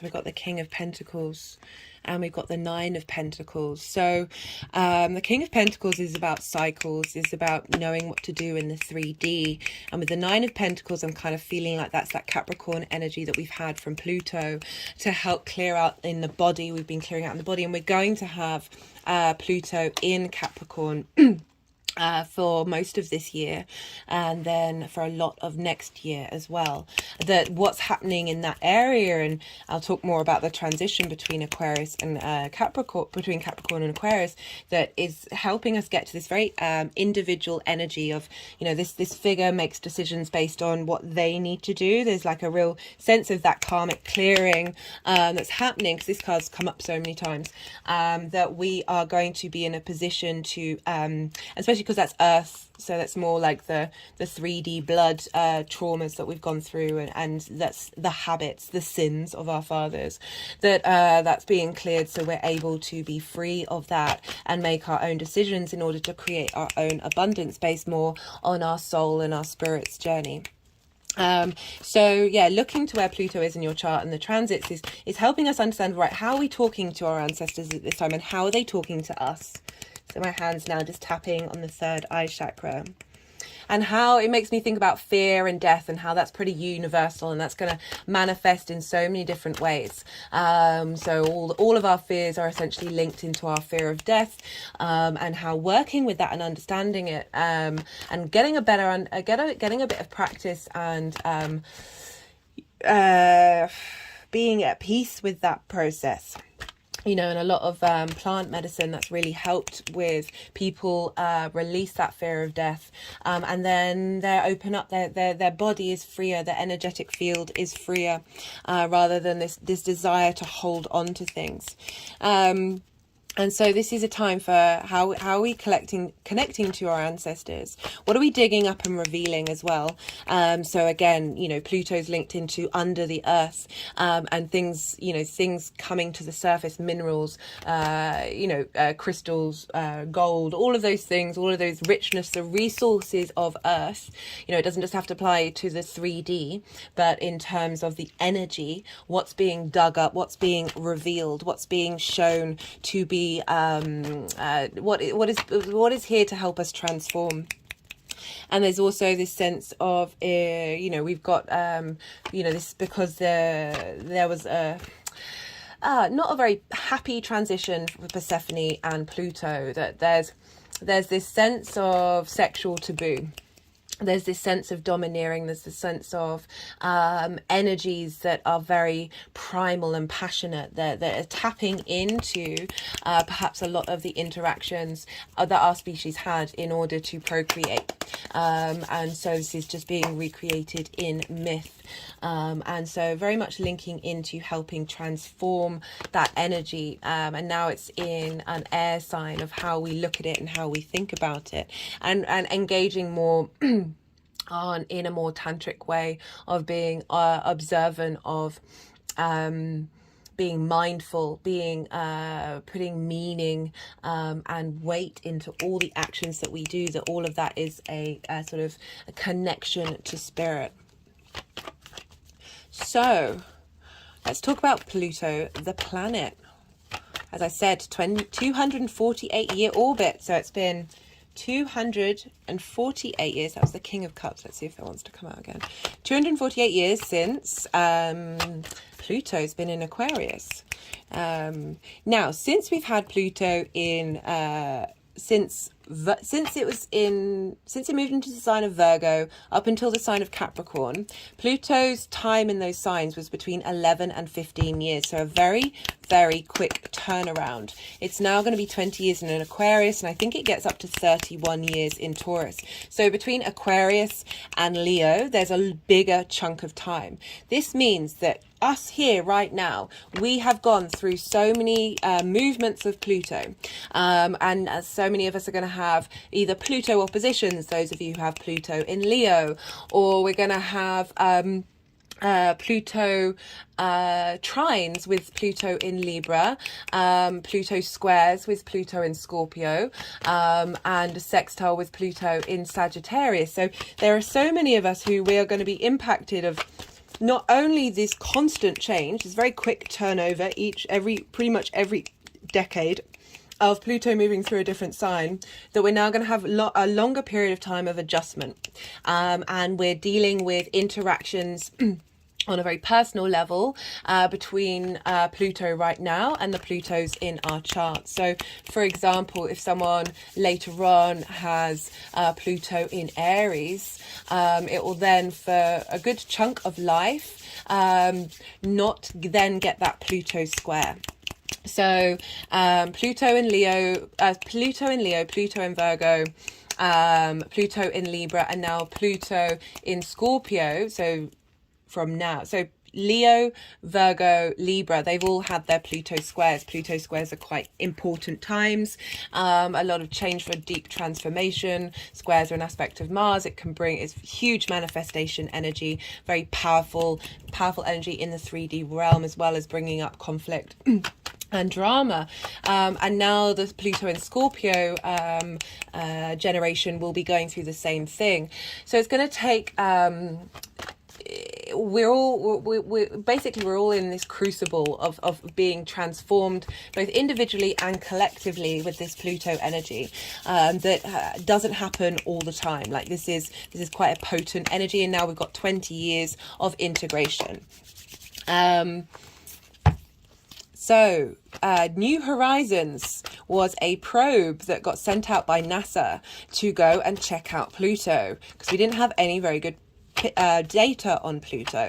we've got the King of Pentacles. And we've got the 9 of Pentacles. So the King of Pentacles is about cycles, is about knowing what to do in the 3D. And with the 9 of Pentacles, I'm kind of feeling like that's that Capricorn energy that we've had from Pluto to help clear out in the body. We've been clearing out in the body, and we're going to have Pluto in Capricorn for most of this year, and then for a lot of next year as well. That what's happening in that area, and I'll talk more about the transition between Aquarius and Capricorn, between Capricorn and Aquarius, that is helping us get to this very individual energy of, you know, this figure makes decisions based on what they need to do. There's like a real sense of that karmic clearing that's happening, because this card's come up so many times, that we are going to be in a position to, especially because that's Earth, so that's more like the 3D blood traumas that we've gone through, and that's the habits, the sins of our fathers, that's being cleared, so we're able to be free of that and make our own decisions in order to create our own abundance based more on our soul and our spirit's journey. So yeah, looking to where Pluto is in your chart and the transits is helping us understand, right, how are we talking to our ancestors at this time, and how are they talking to us? So my hand's now just tapping on the third eye chakra, and how it makes me think about fear and death, and how that's pretty universal, and that's going to manifest in so many different ways. So all of our fears are essentially linked into our fear of death, and how working with that and understanding it, and getting a bit of practice, and being at peace with that process. You know, and a lot of plant medicine that's really helped with people release that fear of death, and then they open up, their body is freer, their energetic field is freer, rather than this desire to hold on to things. And so this is a time for how are we connecting to our ancestors? What are we digging up and revealing as well? So again, you know, Pluto's linked into under the earth, and things, you know, things coming to the surface, minerals, crystals, gold, all of those things, all of those richness, the resources of earth. You know, it doesn't just have to apply to the 3D, but in terms of the energy, what's being dug up, what's being revealed, what's being shown to be what is here to help us transform. And there's also this sense of, you know, we've got, you know, this because there was a not a very happy transition for Persephone and Pluto, that there's this sense of sexual taboo. There's this sense of domineering. There's this sense of energies that are very primal and passionate. They're tapping into perhaps a lot of the interactions that our species had in order to procreate. And so this is just being recreated in myth. And so very much linking into helping transform that energy. And now it's in an air sign of how we look at it and how we think about it, and engaging more in a more tantric way of being observant of being mindful, being putting meaning and weight into all the actions that we do, that all of that is a sort of a connection to spirit. So let's talk about Pluto the planet. As I said, 248-year orbit, so it's been 248 years. That was the King of Cups. Let's see if that wants to come out again. 248 years since Pluto's been in Aquarius. Now, since we've had Pluto in since it moved into the sign of Virgo up until the sign of Capricorn, Pluto's time in those signs was between 11 and 15 years. So a very, very quick turnaround. It's now going to be 20 years in an Aquarius, and I think it gets up to 31 years in Taurus. So between Aquarius and Leo, there's a bigger chunk of time. This means that us here right now, we have gone through so many movements of Pluto, and so many of us are going to have either Pluto oppositions, those of you who have Pluto in Leo, or we're going to have Pluto trines with Pluto in Libra, Pluto squares with Pluto in Scorpio, and a sextile with Pluto in Sagittarius. So there are so many of us who we are going to be impacted of not only this constant change, this very quick turnover pretty much every decade of Pluto moving through a different sign, that we're now going to have a longer period of time of adjustment, and we're dealing with interactions on a very personal level between Pluto right now and the Plutos in our chart. So, for example, if someone later on has Pluto in Aries, it will then, for a good chunk of life, not then get that Pluto square. So Pluto in Leo, Pluto in Virgo, Pluto in Libra, and now Pluto in Scorpio. So from now, so Leo, Virgo, Libra, they've all had their Pluto squares. Pluto squares are quite important times, a lot of change for deep transformation. Squares are an aspect of Mars. It can bring, it's huge manifestation energy, very powerful energy in the 3D realm, as well as bringing up conflict and drama. And now the Pluto in Scorpio generation will be going through the same thing. So it's going to take we're all in this crucible of being transformed, both individually and collectively, with this Pluto energy that doesn't happen all the time. Like this is quite a potent energy, and now we've got 20 years of integration. So, New Horizons was a probe that got sent out by NASA to go and check out Pluto, because we didn't have any very good data on Pluto,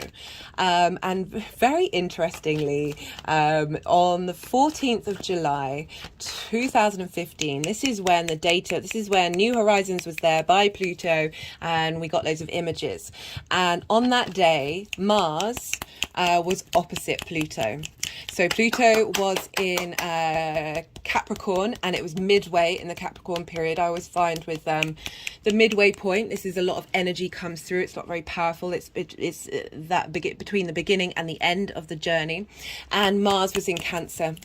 and very interestingly, on the 14th of July 2015, this is when New Horizons was there by Pluto, and we got loads of images. And on that day, Mars was opposite Pluto. So Pluto was in Capricorn, and it was midway in the Capricorn period. I always find with the midway point, this is a lot of energy comes through. It's not very powerful. It's between the beginning and the end of the journey. And Mars was in Cancer.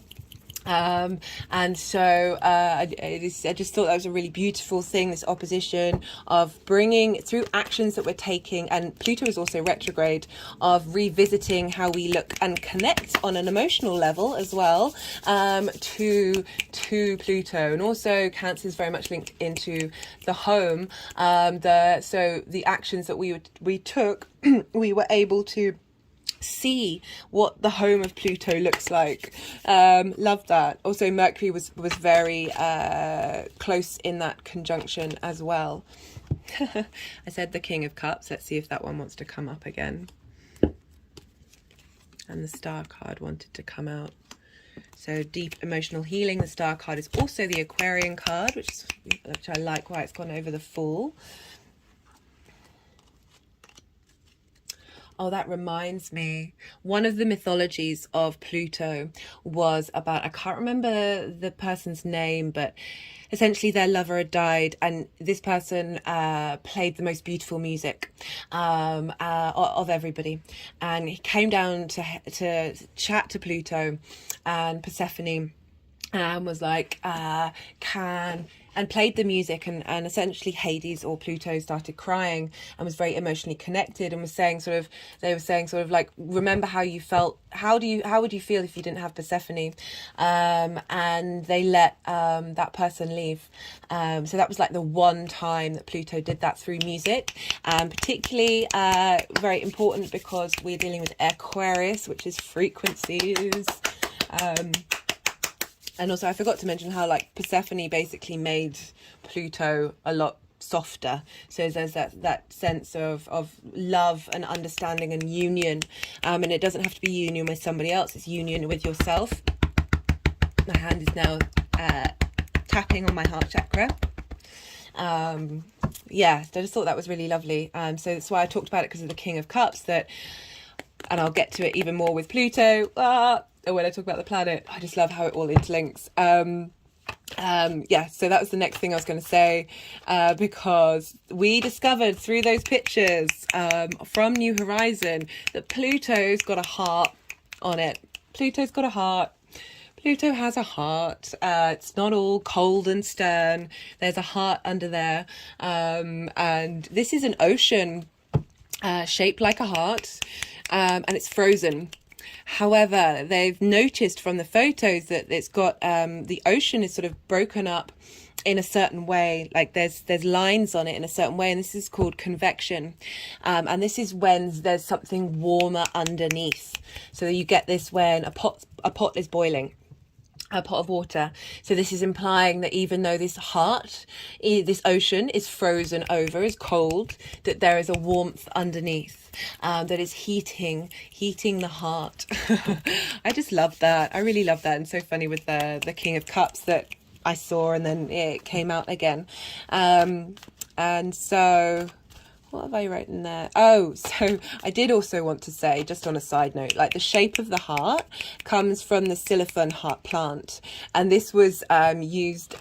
And so I just thought that was a really beautiful thing, this opposition of bringing through actions that we're taking, and Pluto is also retrograde, of revisiting how we look and connect on an emotional level as well, to Pluto. And also Cancer is very much linked into the home. So the actions that we took, we were able to see what the home of Pluto looks like. Love that. Also Mercury was very close in that conjunction as well. I said the King of Cups. Let's see if that one wants to come up again. And the Star card wanted to come out. So deep emotional healing. The Star card is also the Aquarian card, which I like why it's gone over the Fool. Oh, that reminds me. One of the mythologies of Pluto was about, I can't remember the person's name, but essentially their lover had died, and this person played the most beautiful music of everybody. And he came down to chat to Pluto and Persephone, and was like, and played the music, and essentially Hades or Pluto started crying and was very emotionally connected, and was saying they were saying like, remember how you felt, how would you feel if you didn't have Persephone? And they let that person leave. So that was like the one time that Pluto did that through music, and particularly very important because we're dealing with Aquarius, which is frequencies. And also I forgot to mention how like Persephone basically made Pluto a lot softer. So there's that sense of love and understanding and union. And it doesn't have to be union with somebody else, it's union with yourself. My hand is now tapping on my heart chakra. Yeah, so I just thought that was really lovely. So that's why I talked about it, because of the King of Cups, and I'll get to it even more with Pluto. When I talk about the planet, I just love how it all interlinks. Yeah, so that was the next thing I was going to say, because we discovered through those pictures from New Horizon that Pluto's got a heart on it. Pluto's got a heart. Pluto has a heart. It's not all cold and stern. There's a heart under there. And this is an ocean shaped like a heart, and it's frozen. However, they've noticed from the photos that it's got the ocean is sort of broken up in a certain way, like there's lines on it in a certain way, and this is called convection, and this is when there's something warmer underneath. So you get this when a pot is boiling, a pot of water. So this is implying that even though this ocean is frozen over, is cold, that there is a warmth underneath that is heating the heart. I just love that. I really love that. And so funny with the King of Cups that I saw, and then it came out again. And so what have I written there? Oh, so I did also want to say, just on a side note, like the shape of the heart comes from the Siliphan heart plant. And this was used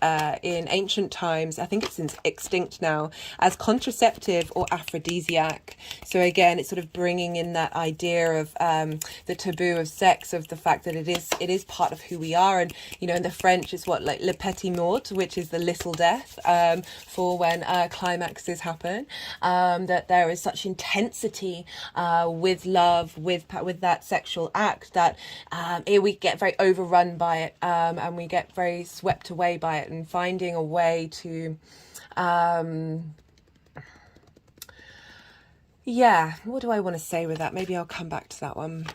in ancient times, I think it's extinct now, as contraceptive or aphrodisiac. So again, it's sort of bringing in that idea of the taboo of sex, of the fact that it is part of who we are. And, you know, in the French, it's what, like le petit mort, which is the little death, for when climaxes happen. That there is such intensity with love, with that sexual act, that we get very overrun by it, and we get very swept away by it, and finding a way to yeah, what do I want to say with that? Maybe I'll come back to that one.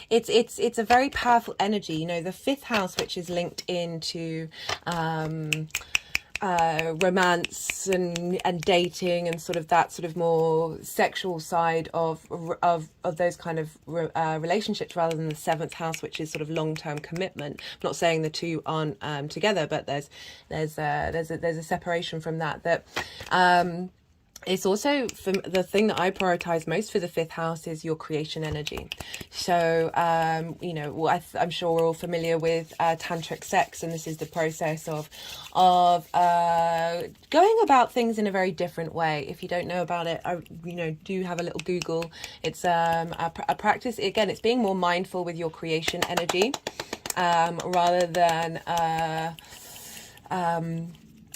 It's a very powerful energy, you know, the fifth house, which is linked into romance and dating, and sort of that sort of more sexual side of those kind of relationships, rather than the seventh house, which is sort of long-term commitment. I'm not saying the two aren't together, but there's a separation from that it's also, for the thing that I prioritize most for the 5th house is your creation energy. So, you know, I'm sure we're all familiar with Tantric sex, and this is the process of going about things in a very different way. If you don't know about it, you know, do have a little Google. It's a practice. Again, it's being more mindful with your creation energy, rather than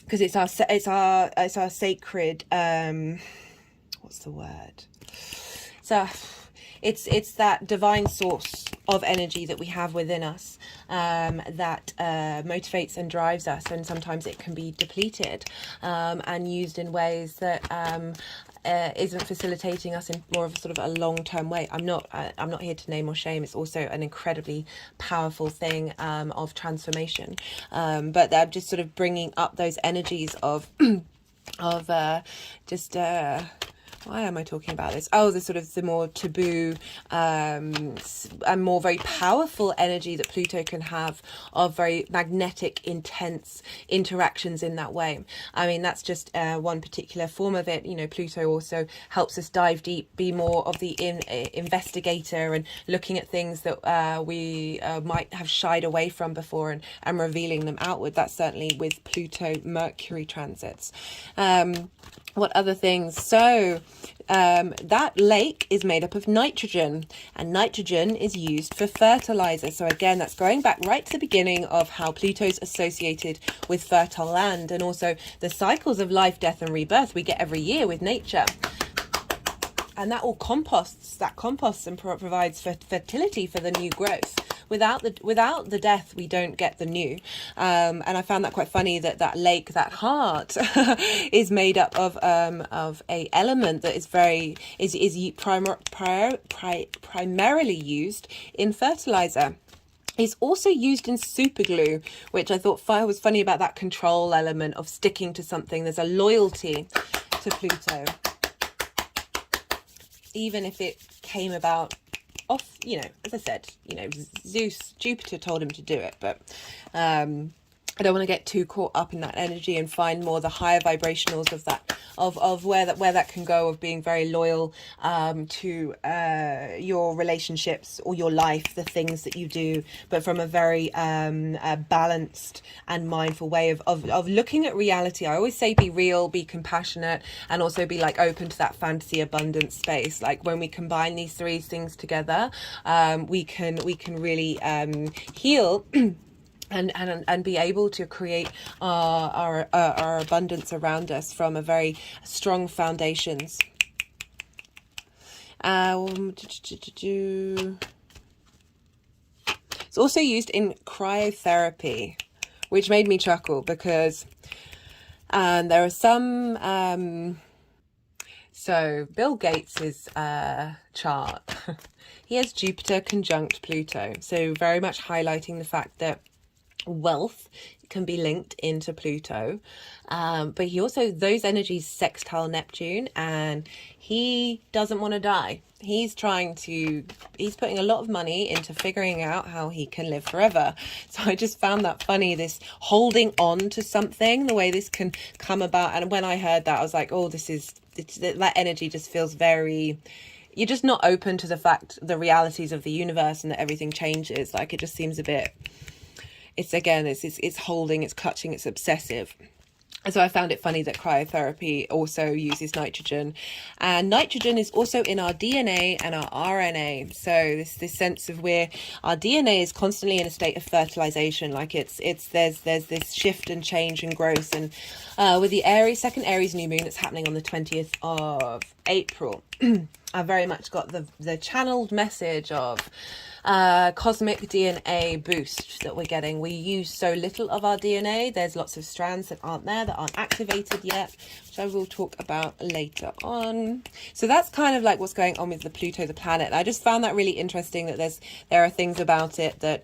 because it's our sacred, what's the word? So it's that divine source of energy that we have within us, that motivates and drives us, and sometimes it can be depleted and used in ways that isn't facilitating us in more of a sort of a long-term way. I'm not here to name or shame. It's also an incredibly powerful thing of transformation, but they're just sort of bringing up those energies of just why am I talking about this? Oh, the sort of the more taboo and more very powerful energy that Pluto can have, of very magnetic, intense interactions in that way. I mean, that's just one particular form of it. You know, Pluto also helps us dive deep, be more of the investigator, and looking at things that we might have shied away from before, and revealing them outward. That's certainly with Pluto-Mercury transits. What other things? So that lake is made up of nitrogen, and nitrogen is used for fertilizer. So again, that's going back right to the beginning of how Pluto's associated with fertile land, and also the cycles of life, death and rebirth we get every year with nature. And that all composts and provides fertility for the new growth. Without the death, we don't get the new. And I found that quite funny, that lake, that heart, is made up of a element that is primarily used in fertilizer. It's also used in superglue, which I thought was funny about that control element of sticking to something. There's a loyalty to Pluto, even if it came about off, you know, as I said, you know, Jupiter told him to do it, but I don't want to get too caught up in that energy, and find more the higher vibrationals of that, of where that can go, of being very loyal to your relationships or your life, the things that you do, but from a very balanced and mindful way of looking at reality. I always say be real, be compassionate, and also be like open to that fantasy abundance space. Like when we combine these three things together, we can really heal and be able to create our abundance around us from a very strong foundations. It's also used in cryotherapy, which made me chuckle, because there are some so Bill Gates's chart, he has Jupiter conjunct Pluto, so very much highlighting the fact that wealth can be linked into Pluto, but he also, those energies sextile Neptune, and he doesn't want to die. He's putting a lot of money into figuring out how he can live forever. So I just found that funny, this holding on to something, the way this can come about. And when I heard that, I was like, oh, that energy just feels very, you're just not open to the realities of the universe, and that everything changes. Like, it just seems a bit, it's holding, it's clutching, it's obsessive. And so I found it funny that cryotherapy also uses nitrogen, and nitrogen is also in our DNA and our RNA. So this sense of where our DNA is constantly in a state of fertilization, like there's this shift and change and growth. And with the second Aries new moon that's happening on the 20th of April, I very much got the channeled message of cosmic DNA boost that we're getting. We use so little of our DNA. There's lots of strands that aren't activated yet, which I will talk about later on. So that's kind of like what's going on with the Pluto the Planet. And I just found that really interesting, that there are things about it that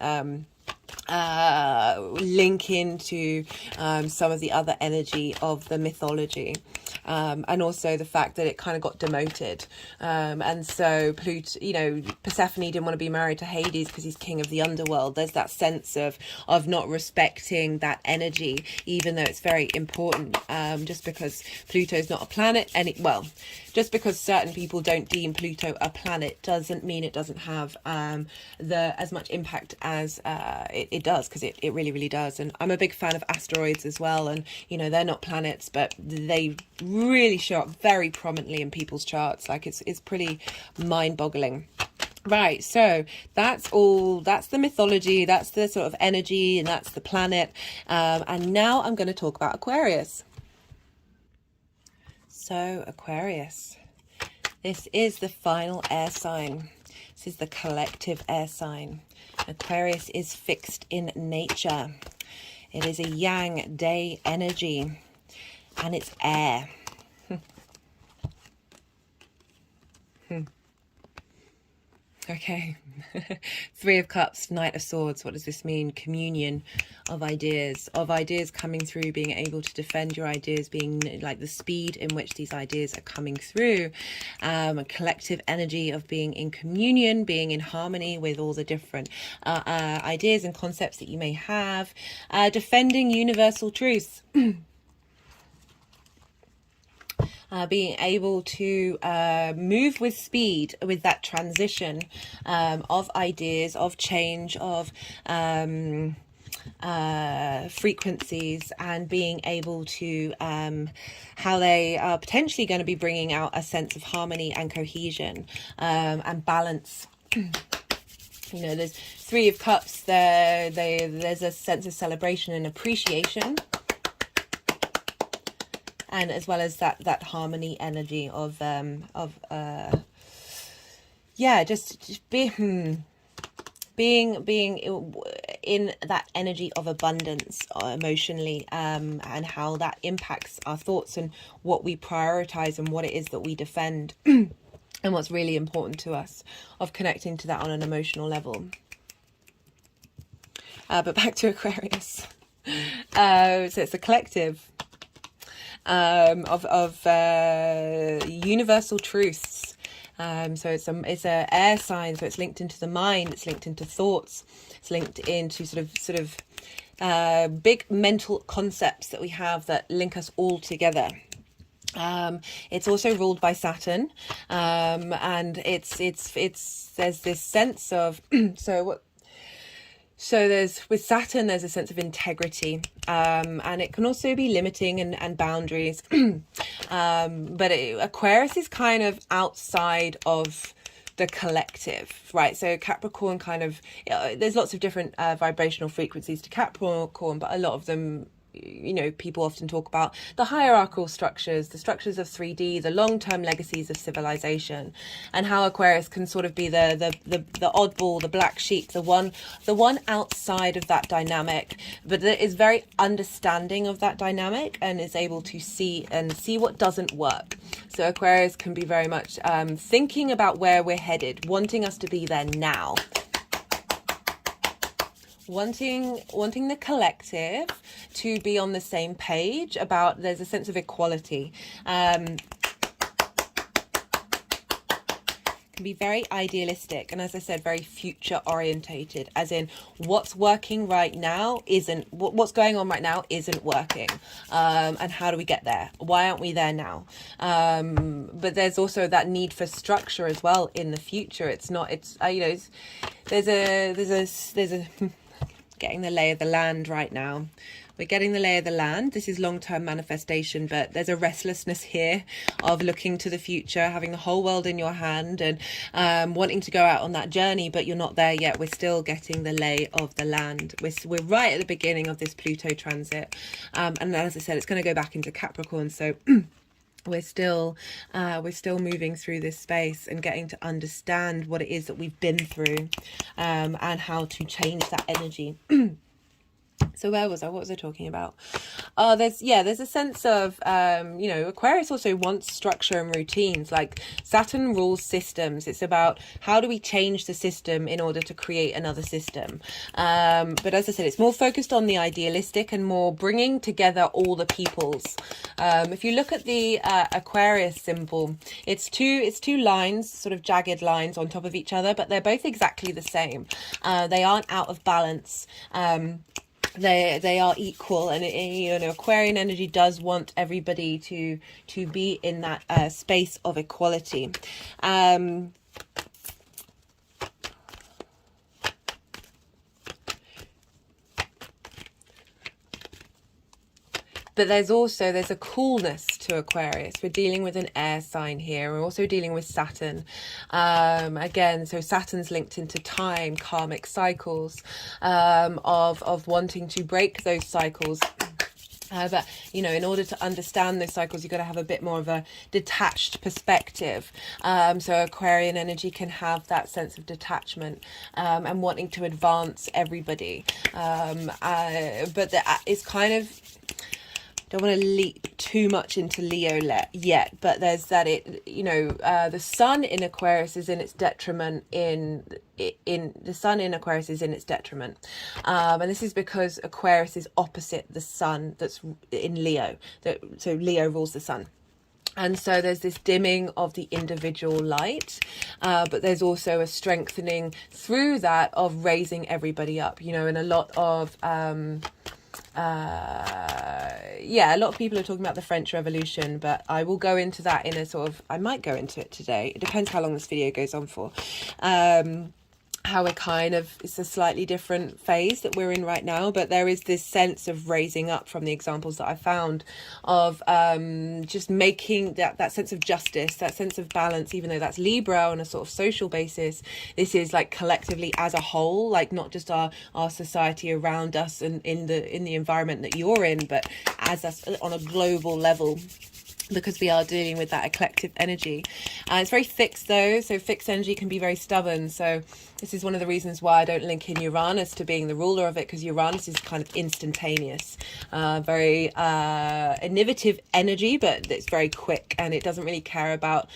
link into some of the other energy of the mythology. and also the fact that it kind of got demoted. And so Pluto, you know, Persephone didn't want to be married to Hades because he's king of the underworld. There's that sense of not respecting that energy, even though it's very important. Just because Pluto's not a planet, just because certain people don't deem Pluto a planet doesn't mean it doesn't have as much impact as it does, because it really, really does. And I'm a big fan of asteroids as well, and you know, they're not planets, but they really show up very prominently in people's charts. Like it's pretty mind-boggling. Right, so that's the mythology, that's the sort of energy, and that's the planet. And now I'm going to talk about Aquarius. So Aquarius, this is the final air sign. This is the collective air sign. Aquarius is fixed in nature. It is a yang day energy, and it's air. Okay. Three of Cups, Knight of Swords. What does this mean? Communion of ideas coming through, being able to defend your ideas, being like the speed in which these ideas are coming through. A collective energy of being in communion, being in harmony with all the different ideas and concepts that you may have. Defending universal truths. Being able to move with speed with that transition of ideas, of change, of frequencies, and being able to how they are potentially going to be bringing out a sense of harmony and cohesion and balance. You know, there's Three of Cups there. There's a sense of celebration and appreciation. And as well as that harmony energy of just being in that energy of abundance emotionally, and how that impacts our thoughts and what we prioritize and what it is that we defend, and what's really important to us, of connecting to that on an emotional level. But back to Aquarius. So it's a collective of universal truths. So it's a air sign, so it's linked into the mind, it's linked into thoughts, it's linked into sort of big mental concepts that we have that link us all together. It's also ruled by Saturn, and there's this sense of So with Saturn, there's a sense of integrity, and it can also be limiting and boundaries. But Aquarius is kind of outside of the collective, right? So Capricorn there's lots of different vibrational frequencies to Capricorn, but a lot of them, you know, people often talk about the hierarchical structures, the structures of 3D, the long-term legacies of civilization, and how Aquarius can sort of be the oddball, the black sheep, the one outside of that dynamic, but that is very understanding of that dynamic and is able to see what doesn't work. So Aquarius can be very much thinking about where we're headed, wanting us to be there now. Wanting the collective to be on the same page about, there's a sense of equality. Can be very idealistic, and as I said, very future orientated, as in what's working right now what's going on right now isn't working, and how do we get there? Why aren't we there now? But there's also that need for structure as well in the future. There's a getting the lay of the land right now. We're getting the lay of the land. This is long-term manifestation, but there's a restlessness here of looking to the future, having the whole world in your hand, and wanting to go out on that journey, but you're not there yet. We're still getting the lay of the land. We're right at the beginning of this Pluto transit, and as I said, it's going to go back into Capricorn. So we're still moving through this space and getting to understand what it is that we've been through, and how to change that energy. So where was I? What was I talking about? There's a sense of, you know, Aquarius also wants structure and routines. Like Saturn rules systems. It's about how do we change the system in order to create another system. But as I said, it's more focused on the idealistic and more bringing together all the peoples. If you look at the Aquarius symbol, it's two lines, sort of jagged lines on top of each other, but they're both exactly the same. They aren't out of balance. They are equal, and you know, Aquarian energy does want everybody to be in that space of equality. But there's a coolness to Aquarius. We're dealing with an air sign here. We're also dealing with Saturn. Again, so Saturn's linked into time, karmic cycles, of wanting to break those cycles. But, you know, in order to understand those cycles, you've got to have a bit more of a detached perspective. So Aquarian energy can have that sense of detachment and wanting to advance everybody. But it's kind of... Don't want to leap too much into Leo yet, but there's that the sun in Aquarius is in its detriment and this is because Aquarius is opposite the sun that's in Leo. So Leo rules the sun. And so there's this dimming of the individual light, but there's also a strengthening through that of raising everybody up, you know, and a lot of a lot of people are talking about the French Revolution, but I will go into that in a sort of, I might go into it today. It depends how long this video goes on for. How we're kind of, it's a slightly different phase that we're in right now, but there is this sense of raising up from the examples that I found of just making that sense of justice, that sense of balance, even though that's Libra on a sort of social basis. This is like collectively as a whole, like not just our society around us and in the environment that you're in, but as us on a global level, because we are dealing with that eclectic energy. It's very fixed though, so fixed energy can be very stubborn. So this is one of the reasons why I don't link in Uranus to being the ruler of it, because Uranus is kind of instantaneous, very innovative energy, but it's very quick and it doesn't really care about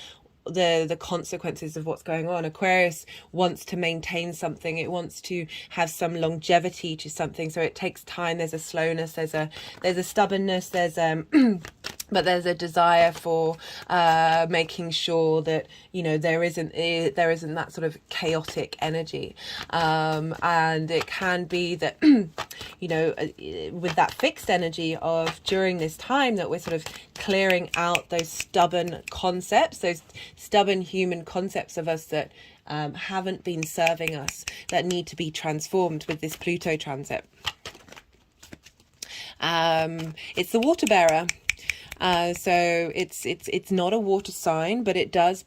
the consequences of what's going on. Aquarius wants to maintain something. It wants to have some longevity to something, so it takes time. There's a slowness, there's a stubbornness, there's but there's a desire for making sure that, you know, there isn't that sort of chaotic energy, and it can be that you know, with that fixed energy of during this time that we're sort of clearing out those stubborn concepts, those stubborn human concepts of us that haven't been serving us, that need to be transformed with this Pluto transit. It's the water bearer. So it's not a water sign, but it does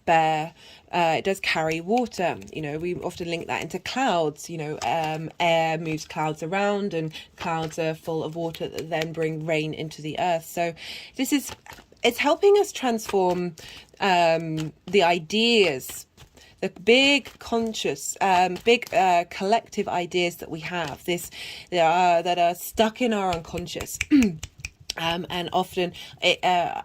carry water. You know, we often link that into clouds. You know, air moves clouds around, and clouds are full of water that then bring rain into the earth. So it's helping us transform the ideas, the big conscious, collective ideas that we have, that are stuck in our unconscious. And often a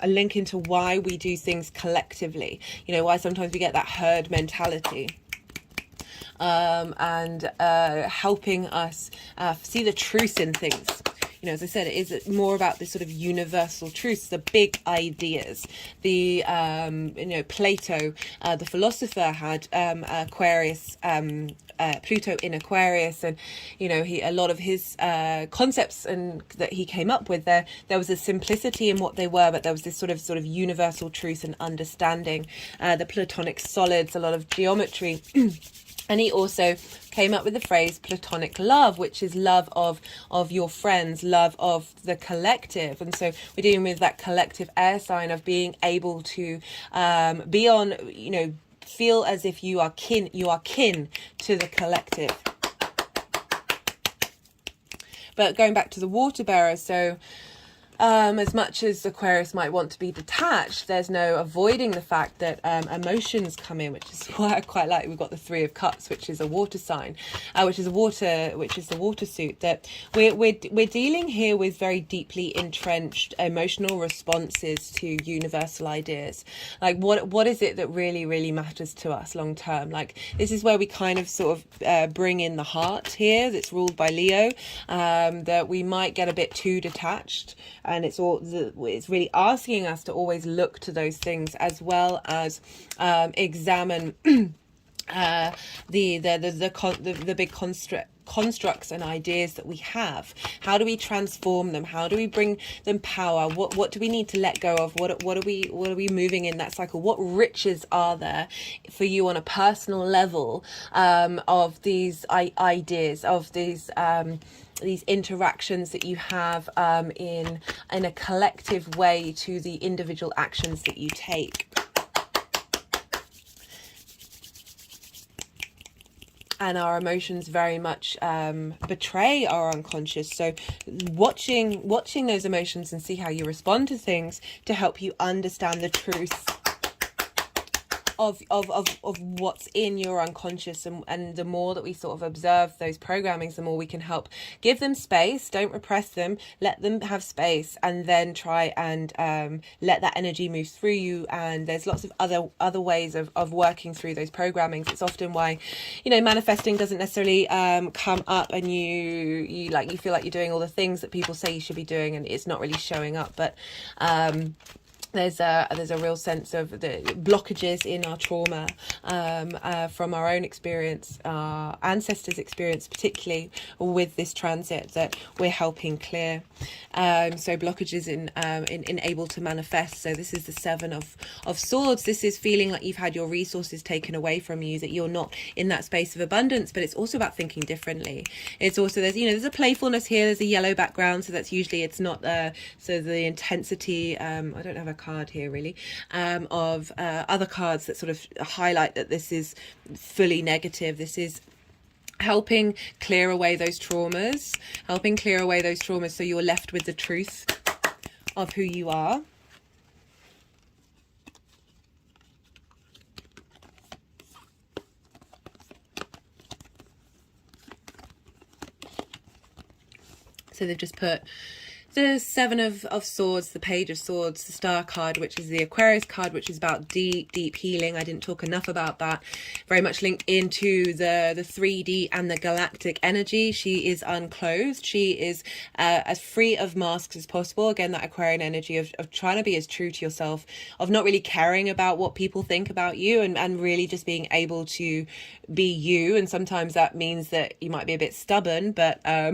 link into why we do things collectively, you know, why sometimes we get that herd mentality, and helping us see the truth in things. You know, as I said, it is more about this sort of universal truths, the big ideas. The Plato, the philosopher, had Aquarius, Pluto in Aquarius, and you know, a lot of his concepts and that he came up with, there was a simplicity in what they were, but there was this sort of universal truth and understanding. The Platonic solids, a lot of geometry. And he also came up with the phrase Platonic love, which is love of your friends, love of the collective. And so we're dealing with that collective air sign of being able to be on, you know, feel as if you are kin to the collective. But going back to the water bearer, so As much as Aquarius might want to be detached, there's no avoiding the fact that emotions come in, which is why I quite like. We've got the Three of Cups, which is a water sign, which is the water suit. That we're dealing here with very deeply entrenched emotional responses to universal ideas. Like what is it that really matters to us long term? Like this is where we kind of sort of bring in the heart here. That's ruled by Leo. That we might get a bit too detached. And it's really asking us to always look to those things, as well as examine the big constructs and ideas that we have. How do we transform them? How do we bring them power? What do we need to let go of? What are we moving in that cycle? What riches are there for you on a personal level of these ideas, of these interactions that you have in a collective way to the individual actions that you take? And our emotions very much betray our unconscious. So watching those emotions and see how you respond to things to help you understand the truth of what's in your unconscious, and the more that we sort of observe those programmings, the more we can help give them space. Don't repress them, let them have space, and then try and let that energy move through you. And there's lots of other ways of working through those programmings. It's often why, you know, manifesting doesn't necessarily come up, and you feel like you're doing all the things that people say you should be doing, and it's not really showing up. But there's a real sense of the blockages in our trauma from our own experience, our ancestors' experience, particularly with this transit, that we're helping clear. So blockages in able to manifest. So this is the Seven of Swords. This is feeling like you've had your resources taken away from you, that you're not in that space of abundance. But it's also about thinking differently. It's also, there's a playfulness here. There's a yellow background, so that's usually, it's not so the intensity. I don't have a card here really of other cards that sort of highlight that this is fully negative. This is helping clear away those traumas, so you're left with the truth of who you are. So they've just put the Seven of Swords, the Page of Swords, the Star card, which is the Aquarius card, which is about deep healing. I didn't talk enough about that. Very much linked into the 3D and the galactic energy. She is unclothed. She is as free of masks as possible. Again, that Aquarian energy of trying to be as true to yourself, of not really caring about what people think about you, and really just being able to be you. And sometimes that means that you might be a bit stubborn, but I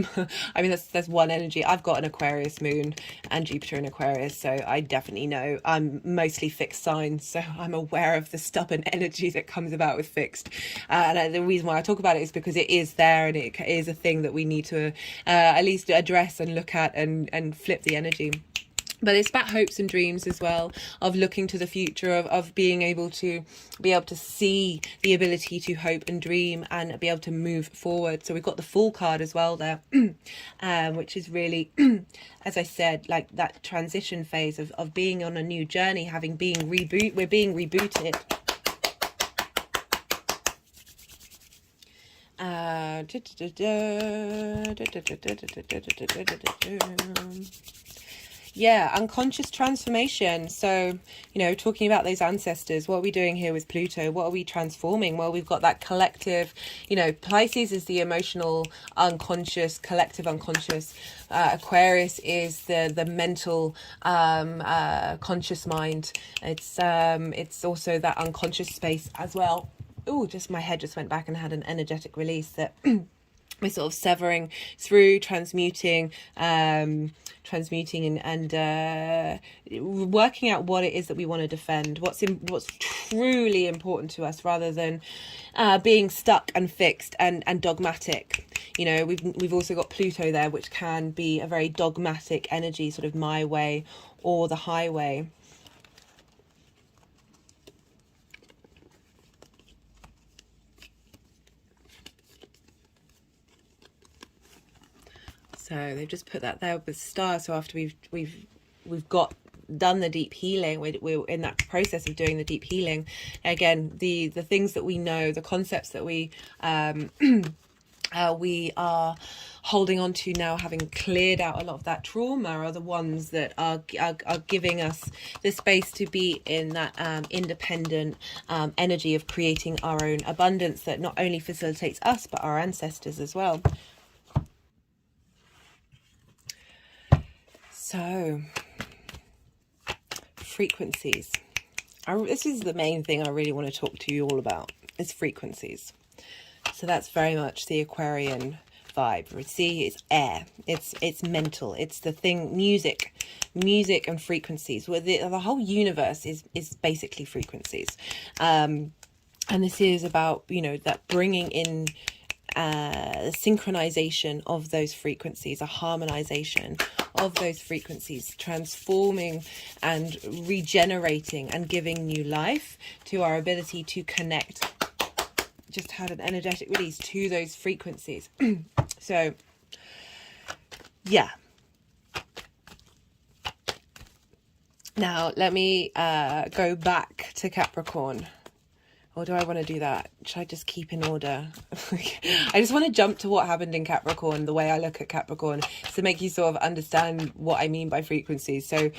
mean, that's one energy. I've got an Aquarius moon and Jupiter in Aquarius, so I definitely know. I'm mostly fixed signs, so I'm aware of the stubborn energy that comes about with fixed, and the reason why I talk about it is because it is there, and it is a thing that we need to at least address and look at and flip the energy. But it's about hopes and dreams as well, of looking to the future, of being able to see the ability to hope and dream and be able to move forward. So we've got the Fool card as well there, which is really, as I said, like that transition phase of being on a new journey, we're being rebooted. Yeah, unconscious transformation. So, talking about those ancestors, what are we doing here with Pluto? What are we transforming? Well, we've got that collective, Pisces is the emotional unconscious, collective unconscious. Aquarius is the mental conscious mind. It's also that unconscious space as well. Oh, just my head just went back and had an energetic release that we're sort of severing through, transmuting and working out what it is that we want to defend, what's truly important to us, rather than being stuck and fixed and dogmatic. We've also got Pluto there, which can be a very dogmatic energy, sort of my way or the highway. So they've just put that there with stars. So after we've done the deep healing, we're in that process of doing the deep healing. Again, the things that we know, the concepts that we are holding on to now, having cleared out a lot of that trauma, are the ones that are giving us the space to be in that independent energy of creating our own abundance that not only facilitates us but our ancestors as well. So, frequencies. This is the main thing I really want to talk to you all about, is frequencies. So that's very much the Aquarian vibe. See, it's air, it's mental, it's the thing, music and frequencies. Where the whole universe is basically frequencies. And this is about, you know, that bringing in synchronization of those frequencies, a harmonization of those frequencies, transforming and regenerating and giving new life to our ability to connect. Just had an energetic release to those frequencies. So yeah, now let me go back to Capricorn. Or do I want to do that? Should I just keep in order? I just want to jump to what happened in Capricorn, the way I look at Capricorn, to make you sort of understand what I mean by frequencies. So,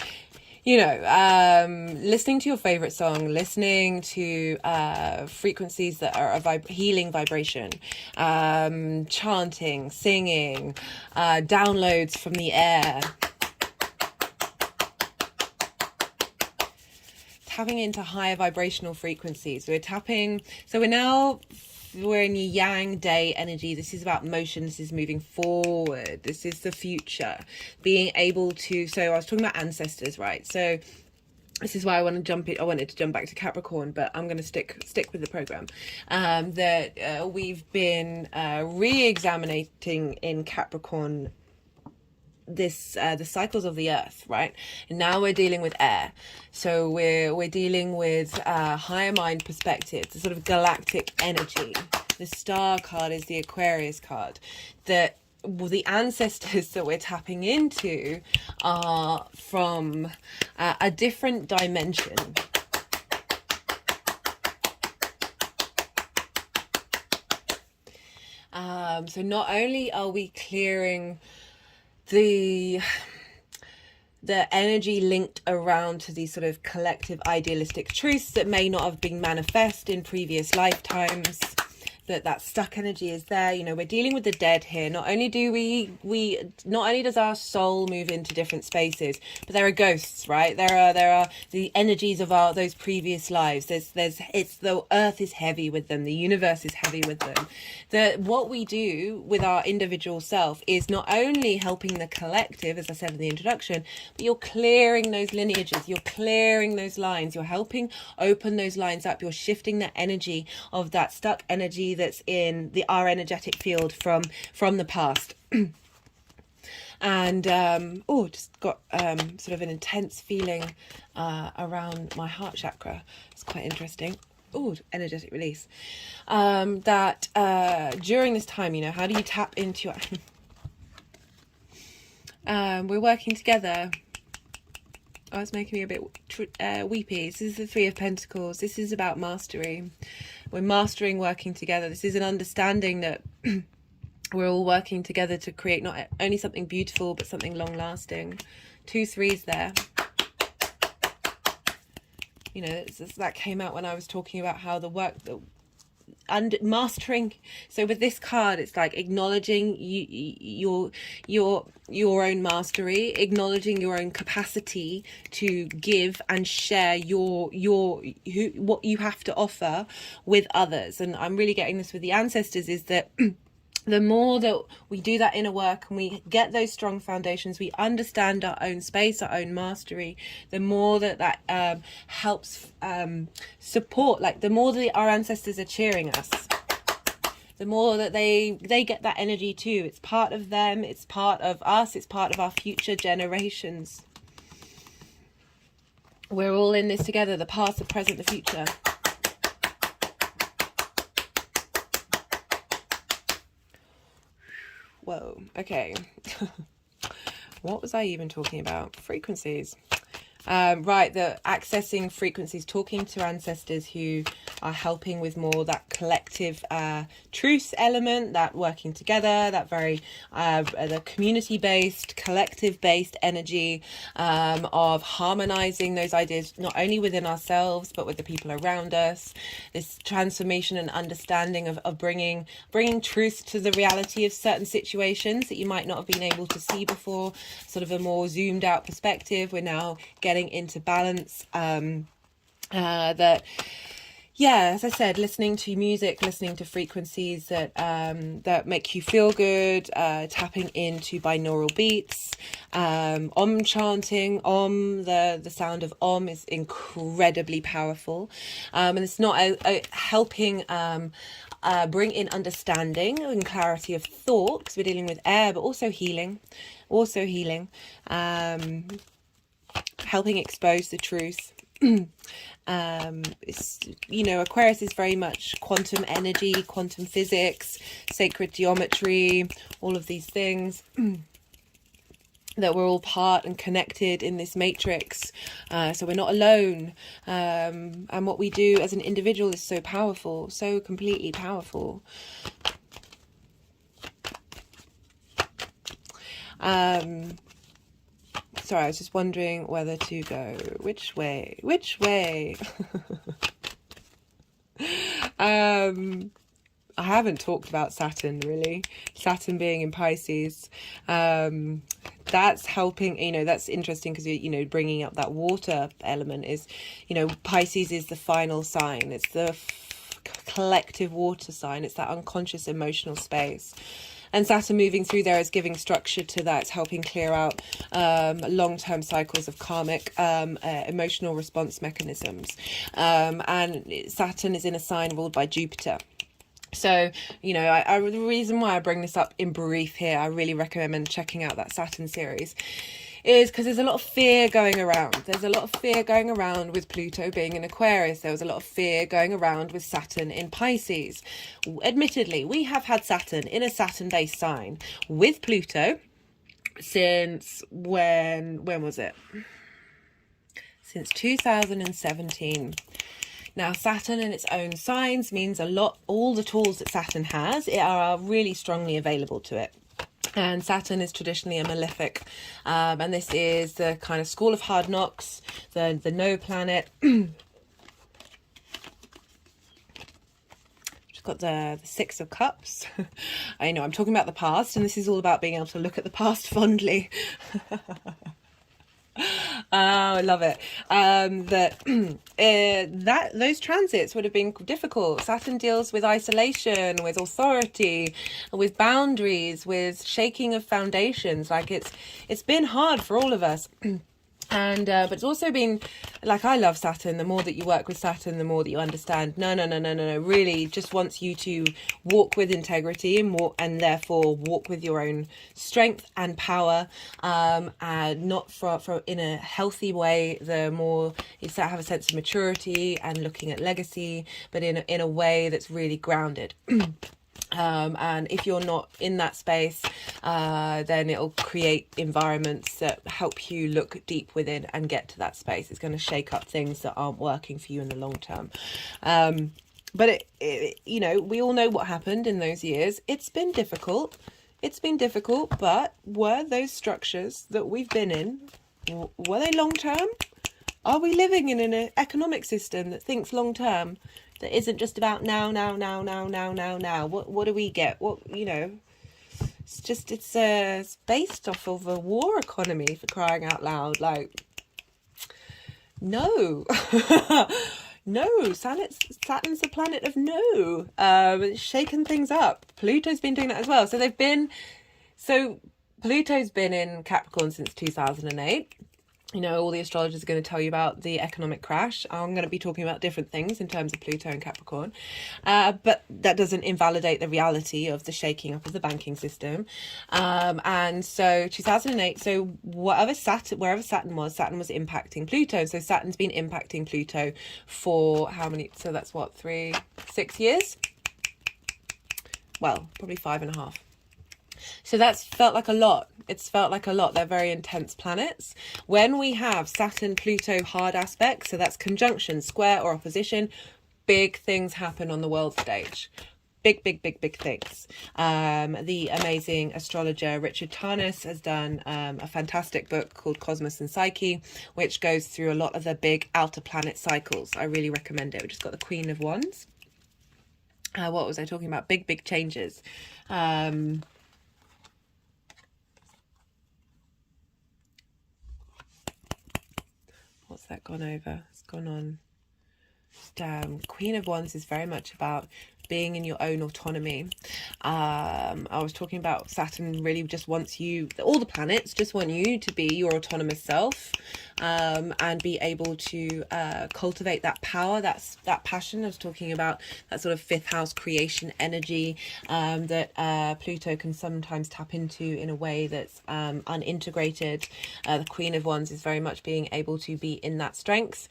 you know, listening to your favorite song, listening to frequencies that are a healing vibration, chanting, singing, downloads from the air, tapping into higher vibrational frequencies. We're tapping, so we're in yang day energy. This is about motion. This is moving forward. This is the future. Being able to, so I was talking about ancestors, right? So this is why I wanted to jump back to Capricorn, but I'm going to stick with the program. That we've been re-examining in Capricorn this the cycles of the earth, right? And now we're dealing with air, so we're dealing with higher mind perspective, the sort of galactic energy. The star card is the Aquarius card. That the ancestors that we're tapping into are from a different dimension. So not only are we clearing the energy linked around to these sort of collective idealistic truths that may not have been manifest in previous lifetimes, that stuck energy is there. You know, we're dealing with the dead here. Not only do not only does our soul move into different spaces, but there are ghosts, right? There are the energies of those previous lives. The earth is heavy with them. The universe is heavy with them. What we do with our individual self is not only helping the collective, as I said in the introduction, but you're clearing those lineages, you're clearing those lines, you're helping open those lines up, you're shifting the energy of that stuck energy that's in our energetic field from the past. And just got sort of an intense feeling around my heart chakra. It's quite interesting. Energetic release. That during this time, you know, how do you tap into your we're working together. Oh, it's making me a bit weepy. This is the Three of Pentacles. This is about mastery. We're mastering working together. This is an understanding that we're all working together to create not only something beautiful, but something long-lasting. 2 3s there. You know, that came out when I was talking about how the work and mastering. So with this card, it's like acknowledging your own mastery, acknowledging your own capacity to give and share what you have to offer with others. And I'm really getting this with the ancestors, is that the more that we do that inner work and we get those strong foundations, we understand our own space, our own mastery, the more that helps support, like the more that our ancestors are cheering us, the more that they get that energy too. It's part of them, it's part of us, it's part of our future generations. We're all in this together, the past, the present, the future. Whoa, okay. What was I even talking about? Frequencies. Right, the accessing frequencies, talking to ancestors who are helping with more that collective truth element, that working together, that very the community-based, collective-based energy of harmonizing those ideas, not only within ourselves, but with the people around us. This transformation and understanding of bringing truth to the reality of certain situations that you might not have been able to see before, sort of a more zoomed out perspective. We're now getting into balance, that, yeah, as I said, listening to music, listening to frequencies that that make you feel good, tapping into binaural beats, om chanting. The sound of om is incredibly powerful, and it's not helping bring in understanding and clarity of thought, because we're dealing with air, but also healing, helping expose the truth. It's, Aquarius is very much quantum energy, quantum physics, sacred geometry, all of these things. That we're all part and connected in this matrix, so we're not alone, and what we do as an individual is so powerful, so completely powerful. Sorry, I was just wondering whether to go which way. I haven't talked about Saturn, really. Saturn being in Pisces. That's helping, that's interesting, because, bringing up that water element is, Pisces is the final sign. It's the collective water sign. It's that unconscious emotional space. And Saturn moving through there is giving structure to that. It's helping clear out long-term cycles of karmic emotional response mechanisms. And Saturn is in a sign ruled by Jupiter. So, the reason why I bring this up in brief here, I really recommend checking out that Saturn series, is because there's a lot of fear going around. There's a lot of fear going around with Pluto being in Aquarius. There was a lot of fear going around with Saturn in Pisces. Admittedly, we have had Saturn in a Saturn-based sign with Pluto since when was it? Since 2017. Now, Saturn in its own signs means all the tools that Saturn has are really strongly available to it. And Saturn is traditionally a malefic, and this is the kind of school of hard knocks, the no planet. She's got the Six of Cups. I know I'm talking about the past, and this is all about being able to look at the past fondly. Oh, I love it. Those transits would have been difficult. Saturn deals with isolation, with authority, with boundaries, with shaking of foundations. Like it's been hard for all of us. And but it's also been, like, I love Saturn. The more that you work with Saturn, the more that you understand, no, really just wants you to walk with integrity and therefore walk with your own strength and power, and not for in a healthy way. The more you start to have a sense of maturity and looking at legacy, but in a way that's really grounded. And if you're not in that space, then it'll create environments that help you look deep within and get to that space. It's going to shake up things that aren't working for you in the long term. But we all know what happened in those years. It's been difficult, but were those structures that we've been in, were they long term? Are we living in an economic system that thinks long term? That isn't just about now. What do we get? It's based off of a war economy, for crying out loud. Like, no. No, Saturn's the planet of no. It's shaken things up. Pluto's been doing that as well. So Pluto's been in Capricorn since 2008. All the astrologers are going to tell you about the economic crash. I'm going to be talking about different things in terms of Pluto and Capricorn. But that doesn't invalidate the reality of the shaking up of the banking system. And so 2008, so wherever Saturn was impacting Pluto. So Saturn's been impacting Pluto for how many? So that's what, 6 years? Well, probably 5.5. So that's felt like a lot. It's felt like a lot. They're very intense planets. When we have Saturn, Pluto hard aspects, so that's conjunction, square or opposition, big things happen on the world stage. Big things. The amazing astrologer Richard Tarnas has done a fantastic book called Cosmos and Psyche, which goes through a lot of the big outer planet cycles. I really recommend it. We just got the Queen of Wands. What was I talking about? Big changes. What's that gone over? It's gone on. Queen of Wands is very much about being in your own autonomy. I was talking about Saturn really just wants you, all the planets just want you to be your autonomous self, and be able to cultivate that power, that passion. I was talking about that sort of fifth house creation energy that Pluto can sometimes tap into in a way that's unintegrated. The Queen of Wands is very much being able to be in that strength,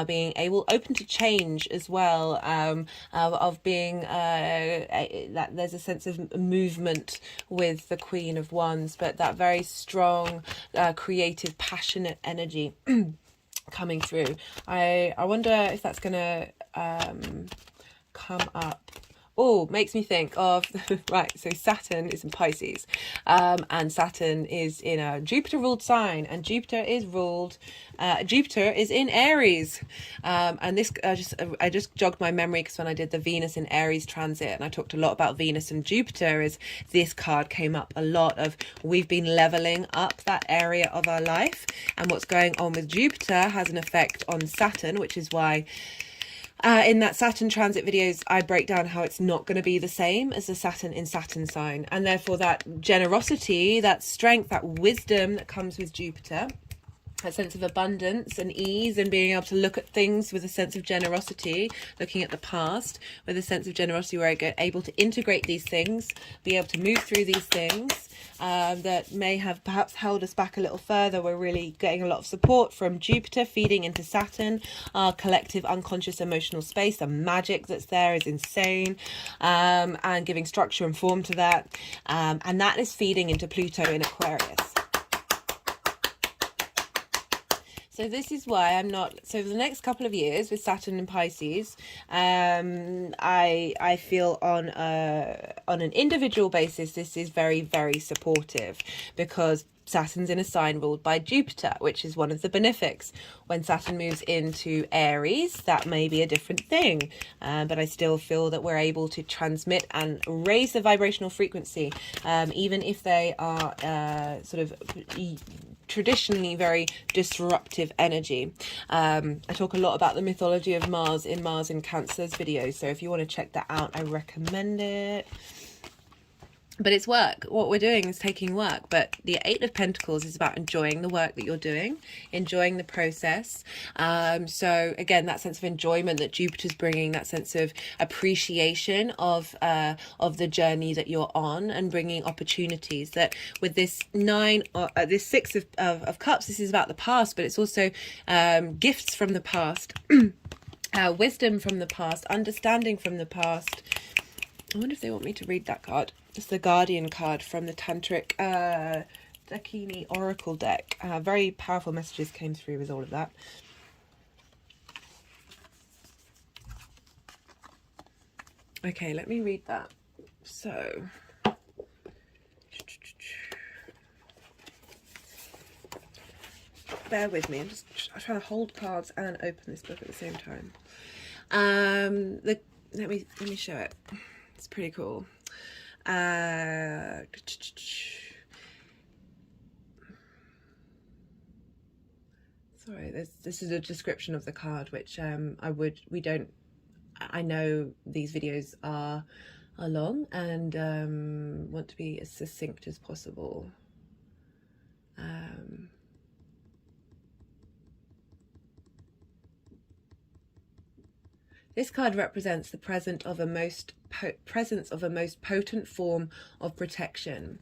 being open to change as well, of being that there's a sense of movement with the Queen of Wands, but that very strong, creative, passionate energy coming through. I wonder if that's gonna come up. Oh, makes me think of right, so Saturn is in Pisces, and Saturn is in a Jupiter ruled sign, and Jupiter is in Aries, and this I just jogged my memory because when I did the Venus in Aries transit, and I talked a lot about Venus and Jupiter, is this card came up a lot of we've been leveling up that area of our life, and what's going on with Jupiter has an effect on Saturn, which is why in that Saturn transit videos, I break down how it's not going to be the same as the Saturn in Saturn sign. And therefore that generosity, that strength, that wisdom that comes with Jupiter, that sense of abundance and ease and being able to look at things with a sense of generosity, looking at the past with a sense of generosity where I get able to integrate these things, be able to move through these things that may have perhaps held us back a little further. We're really getting a lot of support from Jupiter feeding into Saturn. Our collective unconscious emotional space, the magic that's there is insane, and giving structure and form to that, and that is feeding into Pluto in Aquarius. So this is why I'm not, so for the next couple of years with Saturn and Pisces, I feel on an individual basis, this is very supportive, because Saturn's in a sign ruled by Jupiter, which is one of the benefics. When Saturn moves into Aries, that may be a different thing, but I still feel that we're able to transmit and raise the vibrational frequency, even if they are sort of traditionally very disruptive energy. I talk a lot about the mythology of Mars in Cancer's videos, so if you want to check that out, I recommend it. But it's work. What we're doing is taking work. But the Eight of Pentacles is about enjoying the work that you're doing, enjoying the process. So again, that sense of enjoyment that Jupiter's bringing, that sense of appreciation of the journey that you're on, and bringing opportunities. That with this this Six of Cups, this is about the past, but it's also gifts from the past, wisdom from the past, understanding from the past. I wonder if they want me to read that card. It's the Guardian card from the Tantric Dakini Oracle deck. Very powerful messages came through with all of that. Okay, let me read that. So, bear with me. I'm trying to hold cards and open this book at the same time. Let me show it. It's pretty cool. Sorry, this is a description of the card, which I know these videos are long and want to be as succinct as possible. This card represents the presence of a most potent form of protection.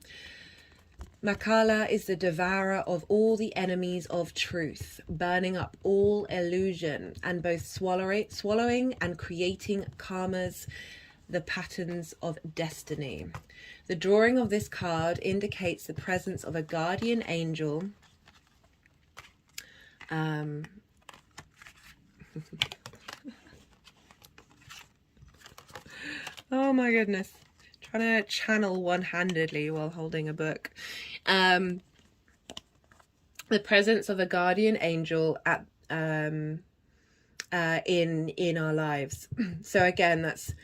Makala is the devourer of all the enemies of truth, burning up all illusion, and both swallowing and creating karmas the patterns of destiny. The drawing of this card indicates the presence of a guardian angel. Oh my goodness. Trying to channel one-handedly while holding a book. The presence of a guardian angel at in our lives. So again, that's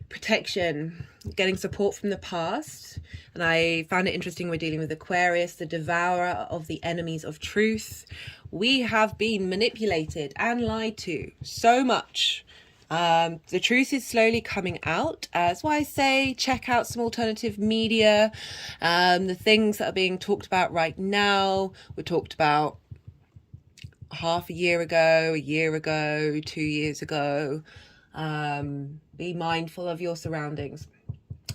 protection, getting support from the past. And I found it interesting, we're dealing with Aquarius, the devourer of the enemies of truth. We have been manipulated and lied to so much. The truth is slowly coming out. That's why I say check out some alternative media. The things that are being talked about right now were talked about half a year ago, 2 years ago. Be mindful of your surroundings.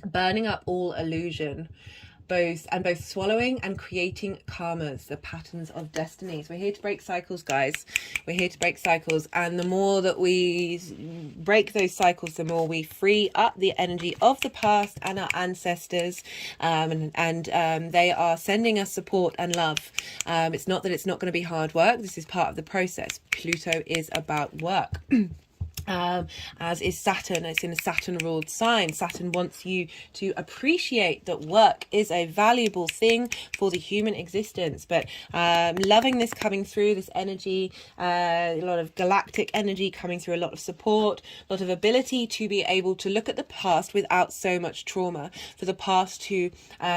Burning up all illusion, both swallowing and creating karmas, the patterns of destinies. We're here to break cycles, guys. We're here to break cycles, and the more that we break those cycles, the more we free up the energy of the past and our ancestors, and they are sending us support and love. It's not that it's not going to be hard work. This is part of the process. Pluto is about work. As is Saturn. It's in a Saturn ruled sign. Saturn wants you to appreciate that work is a valuable thing for the human existence. But loving this coming through, this energy, a lot of galactic energy coming through, a lot of support, a lot of ability to be able to look at the past without so much trauma, for the past to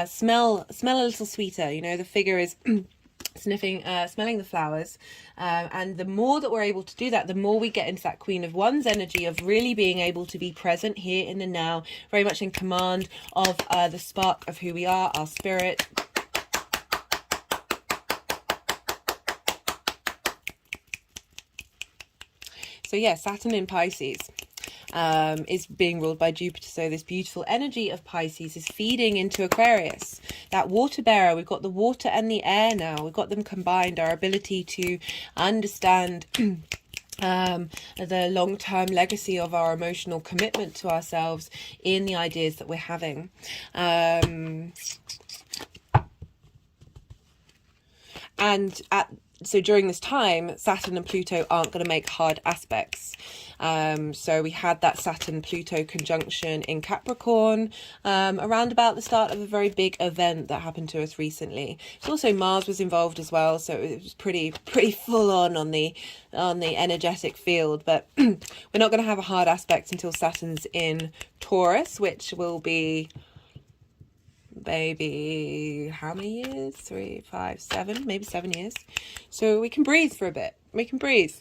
smell a little sweeter. You know, the figure is smelling the flowers, and the more that we're able to do that, the more we get into that Queen of Wands energy of really being able to be present here in the now, very much in command of the spark of who we are, our spirit. So yeah, Saturn in Pisces is being ruled by Jupiter. So this beautiful energy of Pisces is feeding into Aquarius. That water bearer, we've got the water and the air now. We've got them combined. Our ability to understand the long-term legacy of our emotional commitment to ourselves in the ideas that we're having. So during this time, Saturn and Pluto aren't going to make hard aspects. So we had that Saturn-Pluto conjunction in Capricorn around about the start of a very big event that happened to us recently. So also Mars was involved as well, so it was pretty full on the energetic field. But we're not going to have a hard aspect until Saturn's in Taurus, which will be maybe how many years? 3, 5, 7, maybe 7 years. So we can breathe for a bit. We can breathe.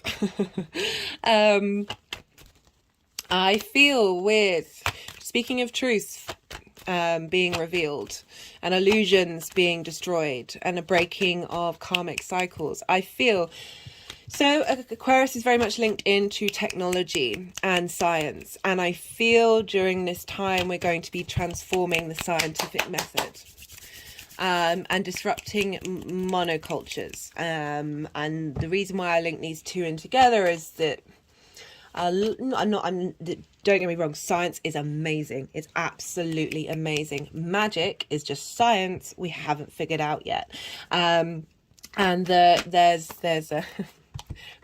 I feel with, speaking of truth being revealed and illusions being destroyed and a breaking of karmic cycles, I feel so Aquarius is very much linked into technology and science, and I feel during this time we're going to be transforming the scientific method and disrupting monocultures. And the reason why I link these two in together is that don't get me wrong, science is amazing. It's absolutely amazing. Magic is just science we haven't figured out yet. And there's a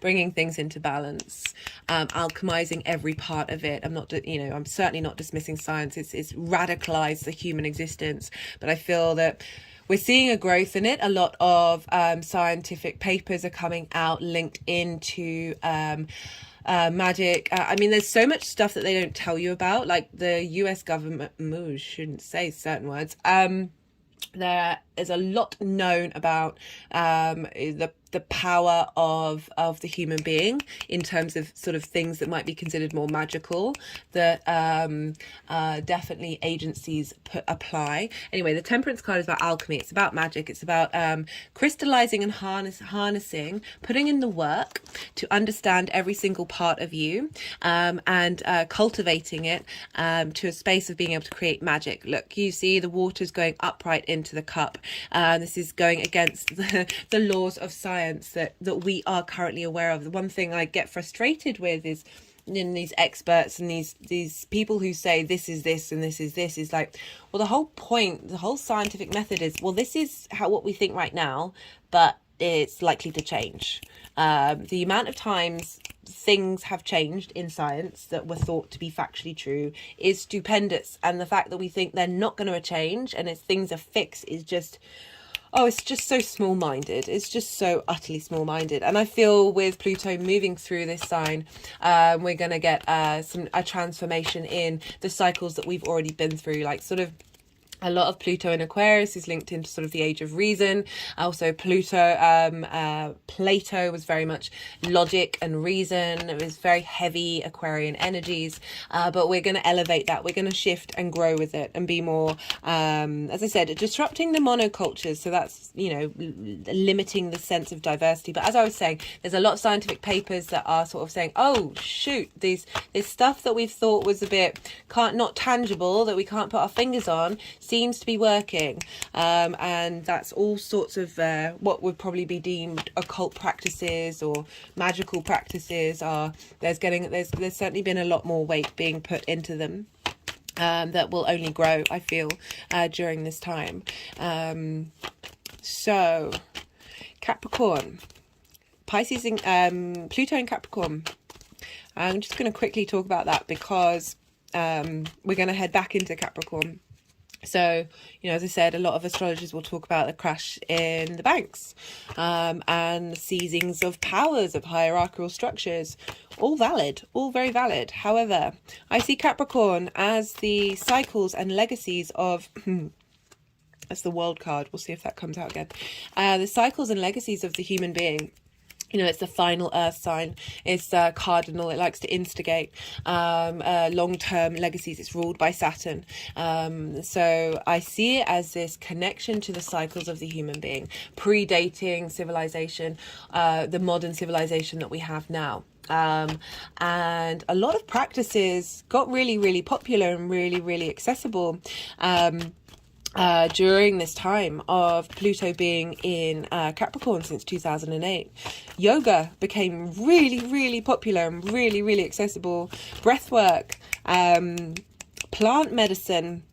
bringing things into balance, alchemizing every part of it. I'm certainly not dismissing science. It's radicalized the human existence, but I feel that we're seeing a growth in it. A lot of scientific papers are coming out linked into magic. There's so much stuff that they don't tell you about, like the US government, shouldn't say certain words. There is a lot known about the power of the human being in terms of sort of things that might be considered more magical, that definitely agencies apply. Anyway, the Temperance card is about alchemy. It's about magic. It's about crystallizing and harnessing, putting in the work to understand every single part of you, and cultivating it to a space of being able to create magic. Look, you see the water's going upright into the cup. This is going against the laws of science that we are currently aware of. The one thing I get frustrated with is these experts and these people who say this is this and this is this is like, well, the whole point, the whole scientific method is, well, this is what we think right now, but it's likely to change. The amount of times things have changed in science that were thought to be factually true is stupendous, and the fact that we think they're not going to change and things are fixed is just, oh, it's just so small-minded. It's just so utterly small-minded. And I feel with Pluto moving through this sign, we're going to get a transformation in the cycles that we've already been through, like sort of a lot of Pluto in Aquarius is linked into sort of the age of reason. Also Pluto, Plato was very much logic and reason. It was very heavy Aquarian energies, but we're going to elevate that. We're going to shift and grow with it and be more, as I said, disrupting the monocultures. So that's, you know, limiting the sense of diversity. But as I was saying, there's a lot of scientific papers that are sort of saying, oh, shoot, this stuff that we've thought was a bit not tangible, that we can't put our fingers on, seems to be working, and that's all sorts of what would probably be deemed occult practices or magical practices. There's certainly been a lot more weight being put into them, that will only grow, I feel, during this time. So Capricorn, Pisces, Pluto in Capricorn. I'm just going to quickly talk about that because we're going to head back into Capricorn. So, you know, as I said, a lot of astrologers will talk about the crash in the banks, and the seizings of powers of hierarchical structures. All valid, all very valid. However, I see Capricorn as the cycles and legacies of... that's the world card. We'll see if that comes out again. The cycles and legacies of the human being. You know, it's the final earth sign. It's cardinal. It likes to instigate long-term legacies. It's ruled by Saturn. So I see it as this connection to the cycles of the human being, predating civilization, the modern civilization that we have now. And a lot of practices got really, really popular and really, really accessible during this time of Pluto being in Capricorn since 2008. Yoga became really, really popular and really, really accessible. Breathwork, plant medicine,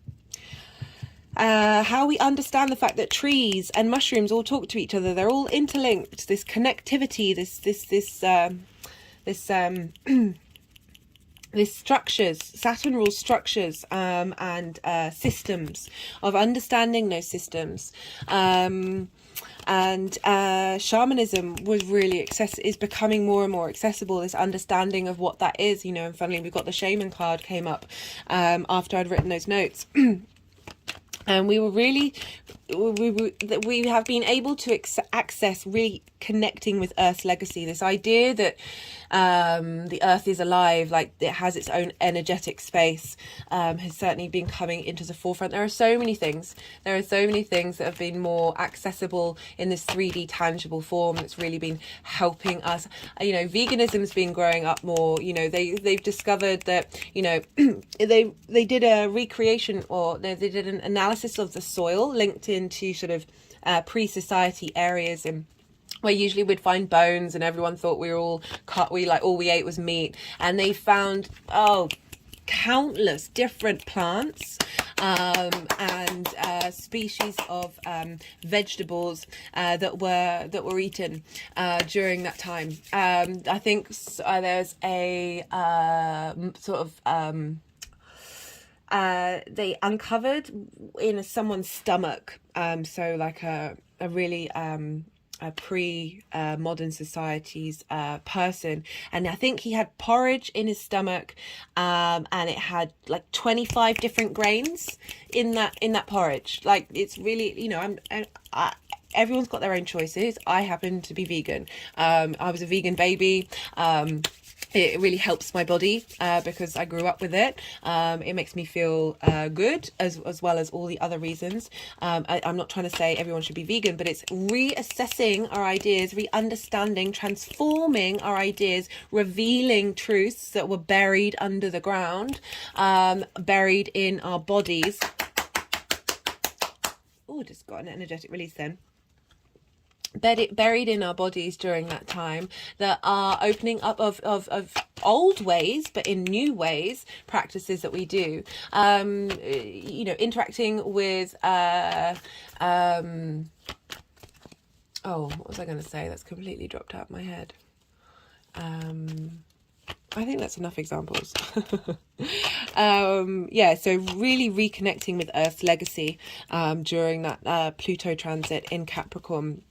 how we understand the fact that trees and mushrooms all talk to each other. They're all interlinked. This connectivity, this structures, Saturn rules structures, and systems, of understanding those systems. And shamanism was really is becoming more and more accessible, this understanding of what that is, you know. And funnily, we've got the shaman card came up after I'd written those notes. And we have been able to access really connecting with Earth's legacy. This idea that the Earth is alive, like it has its own energetic space, has certainly been coming into the forefront. There are so many things. There are so many things that have been more accessible in this 3D tangible form. That's really been helping us. You know, veganism's been growing up more. You know, they've discovered that, you know, they did a recreation, or they did an analysis of the soil linked into sort of pre-society areas, and where usually we'd find bones and everyone thought we were all cut, all we ate was meat. And they found, countless different plants and species of vegetables that were eaten during that time. I think there's a sort of they uncovered in someone's stomach, so like a really a pre-modern society's person, and I think he had porridge in his stomach, and it had like 25 different grains in that porridge. Like, it's really, you know, everyone's got their own choices. I happen to be vegan. I was a vegan baby. It really helps my body because I grew up with it. It makes me feel good, as well as all the other reasons. I'm not trying to say everyone should be vegan, but it's reassessing our ideas, re-understanding, transforming our ideas, revealing truths that were buried under the ground, buried in our bodies. Oh, just got an energetic release then. buried in our bodies during that time, that are opening up of old ways, but in new ways, practices that we do. You know, interacting with oh, what was I going to say? That's completely dropped out of my head. I think that's enough examples. Yeah, so really reconnecting with Earth's legacy during that Pluto transit in Capricorn.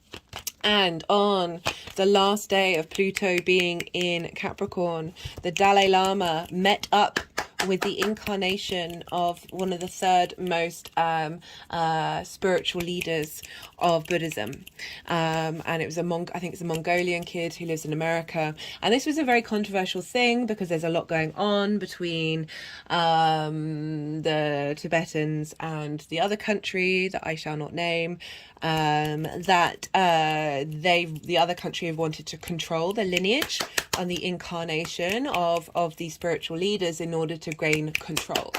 And on the last day of Pluto being in Capricorn, the Dalai Lama met up with the incarnation of one of the third most spiritual leaders of Buddhism. And it was I think it's a Mongolian kid who lives in America. And this was a very controversial thing because there's a lot going on between the Tibetans and the other country that I shall not name, that the other country have wanted to control the lineage and the incarnation of these spiritual leaders in order to gain control.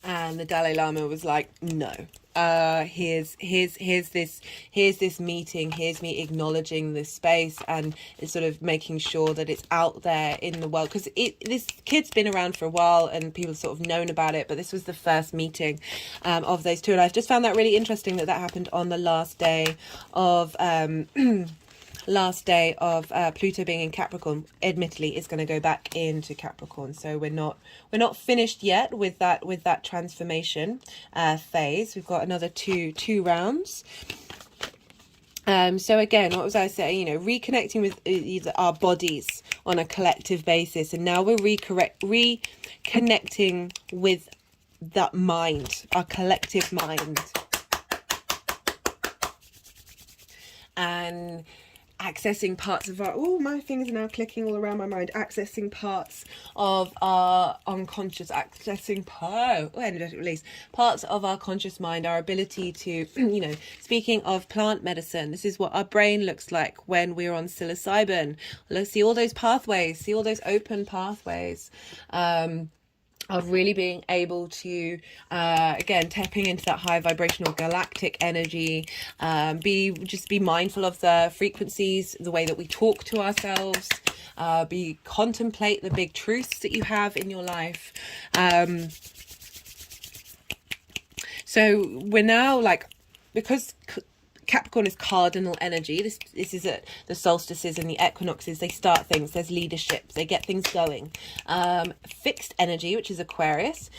And the Dalai Lama was like, no, here's this meeting, here's me acknowledging this space, and it's sort of making sure that it's out there in the world, because this kid's been around for a while and people have sort of known about it, but this was the first meeting of those two. And I've just found that really interesting that happened on the last day of Pluto being in Capricorn. Admittedly, it's going to go back into Capricorn, so we're not finished yet with that transformation phase. We've got another two rounds. So again, what was I saying? You know, reconnecting with our bodies on a collective basis, and now we're reconnecting with that mind, our collective mind, and accessing parts of our, my fingers are now clicking all around my mind, accessing parts of our unconscious, energetic release, parts of our conscious mind, our ability to, you know, speaking of plant medicine, this is what our brain looks like when we're on psilocybin. Let's see all those pathways, see all those open pathways. Of really being able to, again, tapping into that high vibrational galactic energy, be mindful of the frequencies, the way that we talk to ourselves, contemplate the big truths that you have in your life. So we're now because Capricorn is cardinal energy. This is at the solstices and the equinoxes. They start things. There's leadership. They get things going. Fixed energy, which is Aquarius,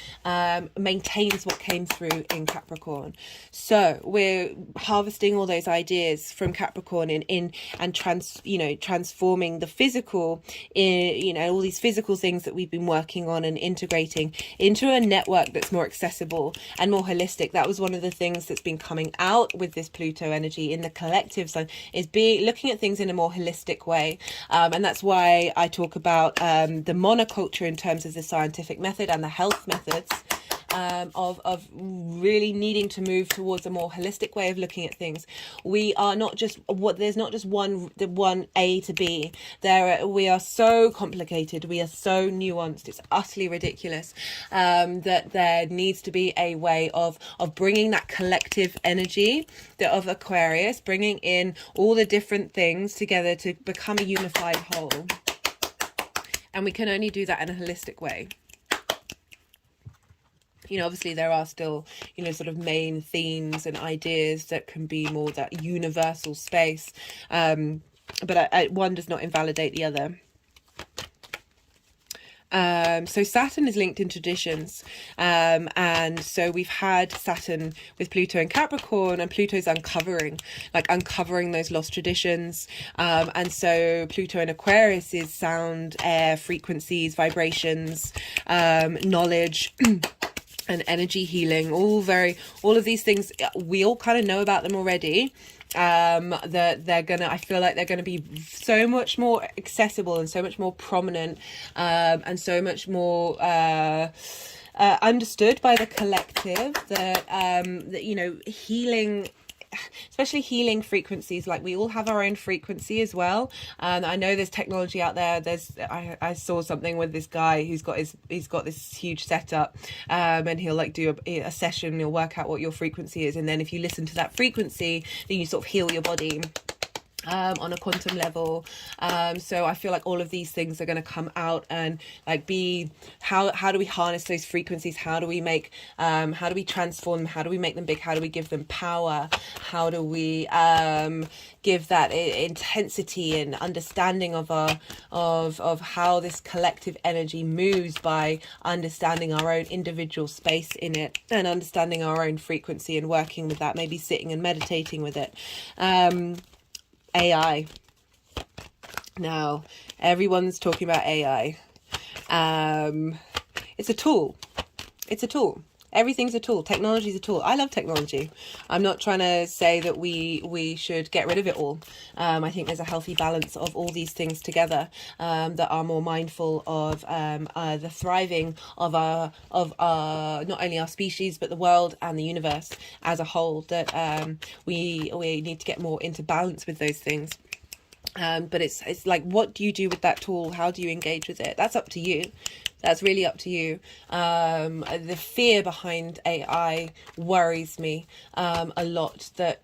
maintains what came through in Capricorn. So we're harvesting all those ideas from Capricorn and transforming the physical, all these physical things that we've been working on and integrating into a network that's more accessible and more holistic. That was one of the things that's been coming out with this Pluto energy in the collective zone, is looking at things in a more holistic way, and that's why I talk about the monoculture in terms of the scientific method and the health methods, of really needing to move towards a more holistic way of looking at things. We are not just there's not just one A to B. We are so complicated, we are so nuanced, it's utterly ridiculous, that there needs to be a way of bringing that collective energy of Aquarius, bringing in all the different things together to become a unified whole. And we can only do that in a holistic way. Obviously there are still, sort of main themes and ideas that can be more that universal space. But one does not invalidate the other. So Saturn is linked in traditions. And so we've had Saturn with Pluto and Capricorn, and Pluto's uncovering those lost traditions. And so Pluto and Aquarius is sound, air, frequencies, vibrations, knowledge, and energy healing, all of these things. We all kind of know about them already. I feel like they're gonna be so much more accessible and so much more prominent, and so much more understood by the collective, that healing especially healing frequencies, like we all have our own frequency as well. And I know there's technology out there. I saw something with this guy who's got this huge setup, and he'll like do a session, he'll work out what your frequency is, and then if you listen to that frequency, then you sort of heal your body on a quantum level. So I feel like all of these things are going to come out and like be how do we harness those frequencies, how do we transform them, how do we make them big, how do we give them power, how do we give that intensity and understanding of how this collective energy moves by understanding our own individual space in it and understanding our own frequency and working with that, maybe sitting and meditating with it. AI. Now, everyone's talking about AI. It's a tool. It's a tool. Everything's a tool. Technology's a tool. I love technology. I'm not trying to say that we should get rid of it all. I think there's a healthy balance of all these things together that are more mindful of the thriving of our not only our species but the world and the universe as a whole. That we need to get more into balance with those things. But it's like, what do you do with that tool? How do you engage with it? That's up to you. That's really up to you. The fear behind AI worries me a lot, that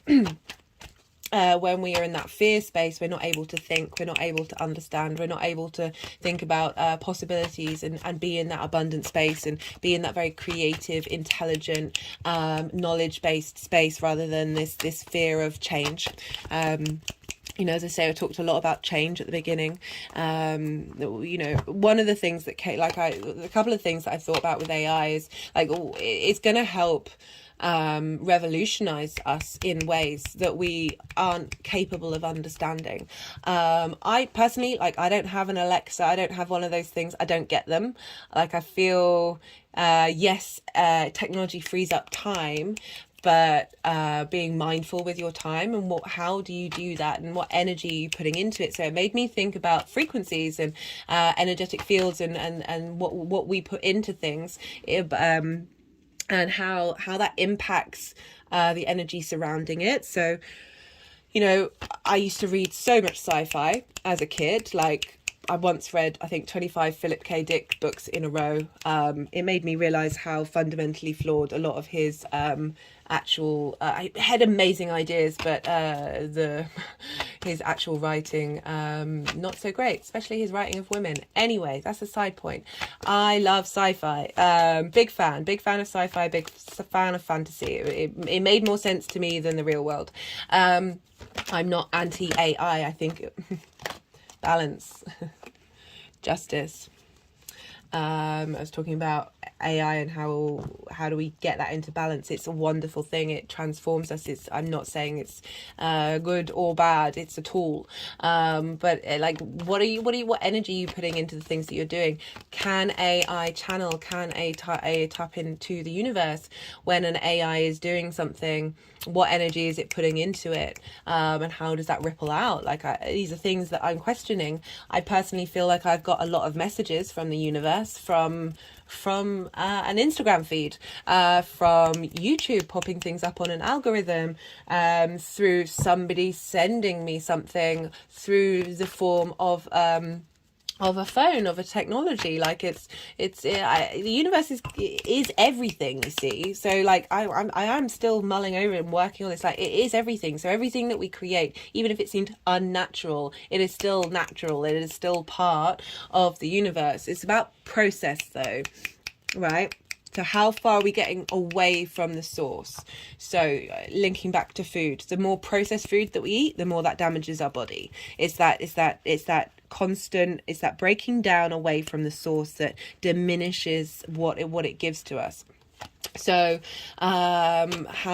when we are in that fear space, we're not able to think, we're not able to understand, we're not able to think about possibilities and be in that abundant space and be in that very creative, intelligent, knowledge-based space, rather than this fear of change. You know, as I say, I talked a lot about change at the beginning. You know, one of the things that came, a couple of things that I thought about with AI is like, it's going to help revolutionize us in ways that we aren't capable of understanding. I personally, I don't have an Alexa, I don't have one of those things, I don't get them. Like, I feel, yes, technology frees up time, but being mindful with your time and how do you do that and what energy are you putting into it. So it made me think about frequencies and energetic fields and what we put into things, and how that impacts the energy surrounding it. So, you know, I used to read so much sci-fi as a kid. Like, I once read, I think, 25 Philip K. Dick books in a row. It made me realize how fundamentally flawed a lot of his I had amazing ideas, but his actual writing, not so great, especially his writing of women. Anyway, that's a side point. I love sci-fi. Big fan of sci-fi, big fan of fantasy. It made more sense to me than the real world. I'm not anti-AI. I think balance, justice. I was talking about AI and how do we get that into balance. It's a wonderful thing. It transforms us. I'm not saying it's good or bad. It's a tool. But like, what energy are you putting into the things that you're doing? Can AI channel? Can AI tap into the universe when an AI is doing something? What energy is it putting into it? And how does that ripple out? Like, these are things that I'm questioning. I personally feel like I've got a lot of messages from the universe, from an Instagram feed, from YouTube popping things up on an algorithm, through somebody sending me something through the form of a phone, of a technology. Like, the universe is everything, you see. So like, I am still mulling over and working on this. Like, it is everything. So everything that we create, even if it seemed unnatural, it is still natural. It is still part of the universe. It's about process though, right? So how far are we getting away from the source? So linking back to food, the more processed food that we eat, the more that damages our body. It's that constant, it's that breaking down away from the source that diminishes what it gives to us. So how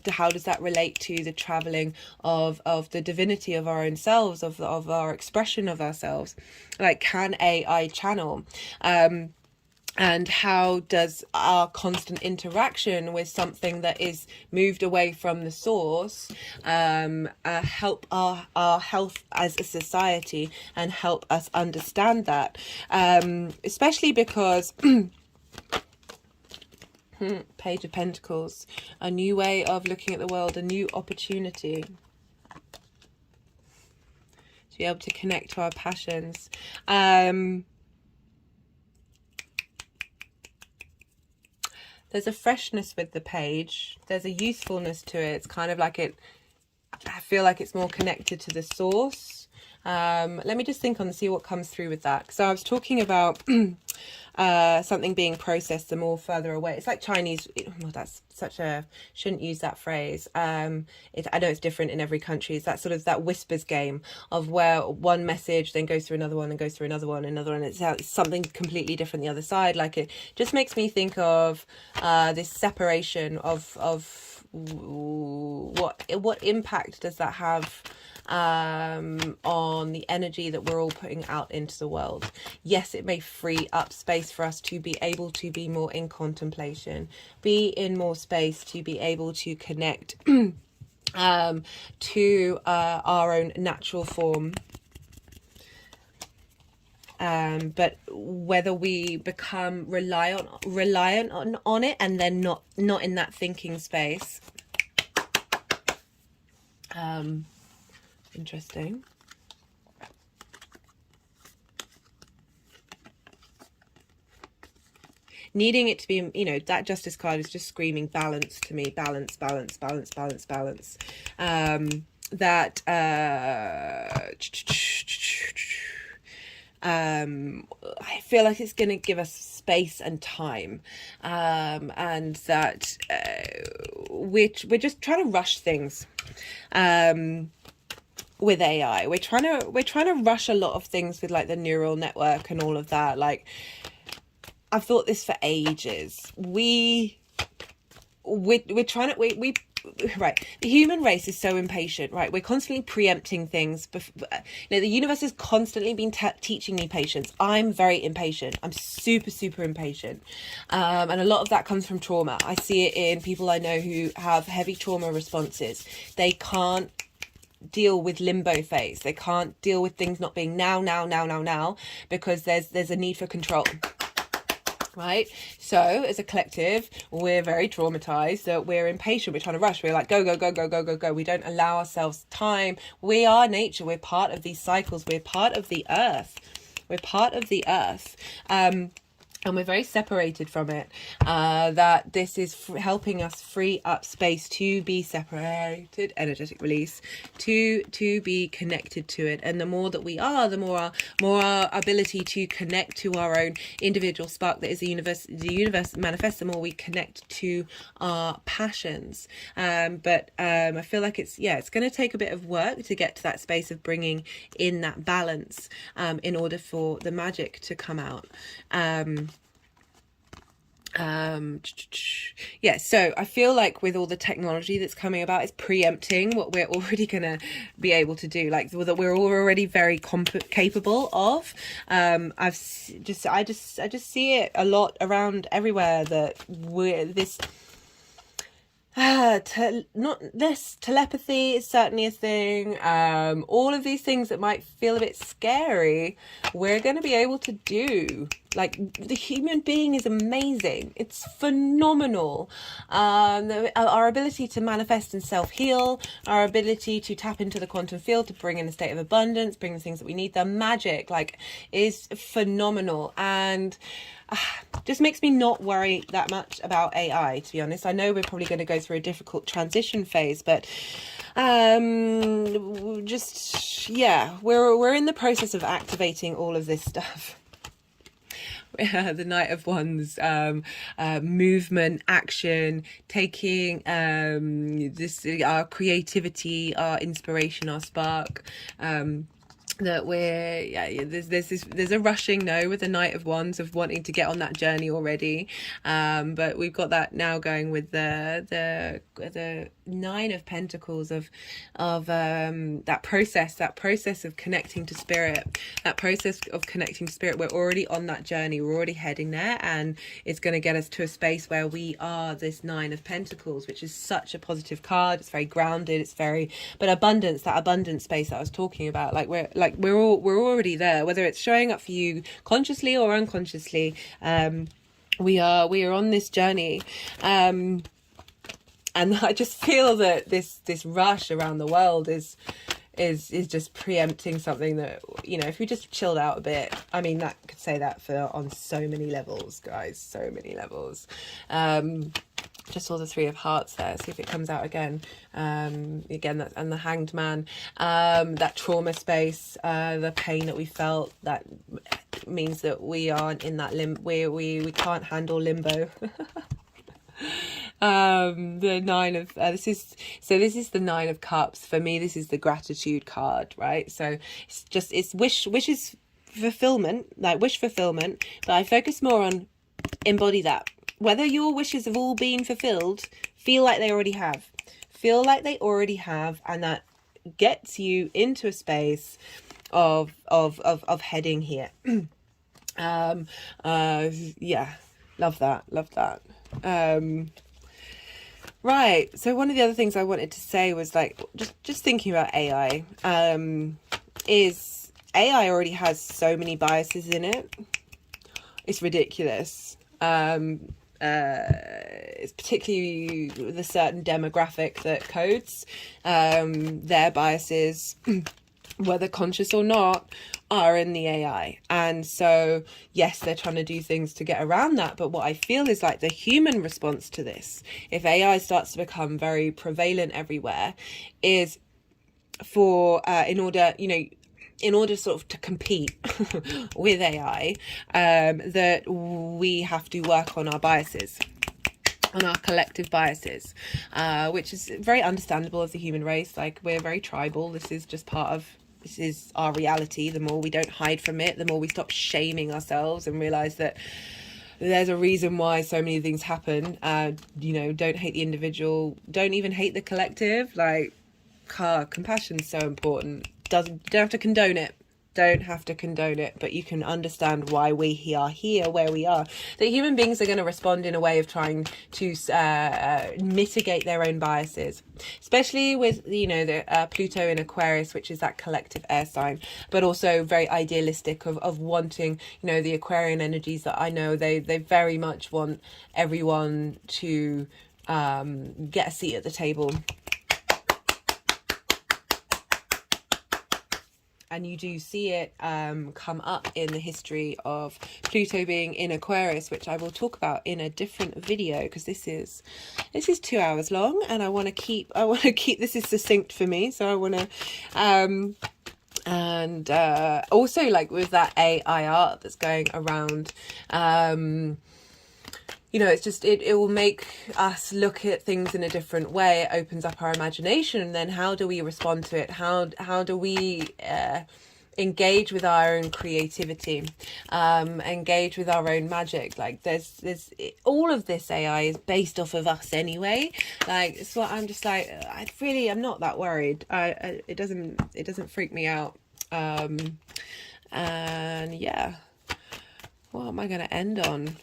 does that relate to the traveling of the divinity of our own selves, of our expression of ourselves? Like, can AI channel? And how does our constant interaction with something that is moved away from the source help our health as a society and help us understand that? Especially because Page of Pentacles. A new way of looking at the world, a new opportunity to be able to connect to our passions. There's a freshness with the page. There's a youthfulness to it. It's kind of like I feel like it's more connected to the source. Let me just think on and see what comes through with that. So I was talking about something being processed the more further away. It's like Chinese. Well, that's such a, shouldn't use that phrase. I know it's different in every country. It's that sort of that whispers game of where one message then goes through another one and goes through another one, another one. It's something completely different the other side. Like, it just makes me think of this separation of what impact does that have on the energy that we're all putting out into the world. Yes, it may free up space for us to be able to be more in contemplation, be in more space to be able to connect to our own natural form. But whether we become reliant on it and then not in that thinking space. Interesting. Needing it to be, you know, that Justice card is just screaming balance to me. Balance, balance, balance, balance, balance. I feel like it's going to give us space and time, and that we're just trying to rush things. With AI, we're trying to rush a lot of things with like the neural network and all of that. Like, I've thought this for ages. We're trying to right. The human race is so impatient, right? We're constantly preempting things. You know, the universe has constantly been teaching me patience. I'm very impatient. I'm super, super impatient. And a lot of that comes from trauma. I see it in people I know who have heavy trauma responses. They can't deal with limbo phase. They can't deal with things not being now, because there's a need for control. Right? So as a collective, we're very traumatized, that we're impatient, we're trying to rush, we're like go. We don't allow ourselves time. We are nature, we're part of these cycles, we're part of the earth. And we're very separated from it, that this is helping us free up space to be separated, energetic release, to be connected to it. And the more that we are, the more our ability to connect to our own individual spark that is the universe manifests, the more we connect to our passions. But I feel like it's going to take a bit of work to get to that space of bringing in that balance, in order for the magic to come out. So I feel like with all the technology that's coming about, it's preempting what we're already gonna be able to do, like that we're already very capable of. I just see it a lot around everywhere, that we're this not less telepathy is certainly a thing. All of these things that might feel a bit scary, we're going to be able to do. Like, the human being is amazing. It's phenomenal. Our ability to manifest and self-heal, our ability to tap into the quantum field, to bring in a state of abundance, bring the things that we need, the magic, like, is phenomenal. And just makes me not worry that much about AI, to be honest. I know we're probably going to go through a difficult transition phase, but we're in the process of activating all of this stuff. The Knight of Wands, movement, action, taking our creativity, our inspiration, our spark. That there's a rushing with the Knight of Wands, of wanting to get on that journey already, but we've got that now going with the Nine of Pentacles, of that process of connecting to spirit, we're already on that journey, we're already heading there, and it's going to get us to a space where we are this Nine of Pentacles, which is such a positive card. It's very grounded, but abundance, that abundant space that I was talking about, we're already there, whether it's showing up for you consciously or unconsciously. we are on this journey, and I just feel that this rush around the world is just preempting something that, you know, if we just chilled out a bit, I mean, that could say that for on so many levels, guys, so many levels. Just saw the Three of Hearts there, see if it comes out again. Again, that, and the Hanged Man, that trauma space, the pain that we felt, that means that we aren't in that we can't handle limbo. The Nine of this is the Nine of Cups. For me, this is the gratitude card, right? So it's wishes fulfillment, like wish fulfillment, but I focus more on embody that. Whether your wishes have all been fulfilled, feel like they already have, and that gets you into a space of heading here. Yeah, love that. Right, so one of the other things I wanted to say was, like, just thinking about AI, is AI already has so many biases in it. It's ridiculous. It's particularly the certain demographic that codes their biases, whether conscious or not, are in the AI. And so, yes, they're trying to do things to get around that. But what I feel is like the human response to this, if AI starts to become very prevalent everywhere, is for, in order sort of to compete with AI, that we have to work on our biases, on our collective biases, which is very understandable of the human race. Like, we're very tribal. This is our reality. The more we don't hide from it, the more we stop shaming ourselves and realize that there's a reason why so many things happen. Don't hate the individual, don't even hate the collective. Like, compassion's so important. Don't have to condone it. But you can understand why we are here where we are. That human beings are going to respond in a way of trying to mitigate their own biases, especially with, the Pluto in Aquarius, which is that collective air sign, but also very idealistic of wanting, the Aquarian energies that I know, they very much want everyone to get a seat at the table. And you do see it come up in the history of Pluto being in Aquarius, which I will talk about in a different video, because this is 2 hours long, and I want to keep this is succinct for me. So I want to and also, like, with that AI art that's going around, it's just, it will make us look at things in a different way. It opens up our imagination, and then how do we respond to it? How do we engage with our own creativity, engage with our own magic? Like, there's all of this AI is based off of us anyway. Like, it's what I'm just like, I'm not that worried. It doesn't freak me out. And yeah, what am I going to end on?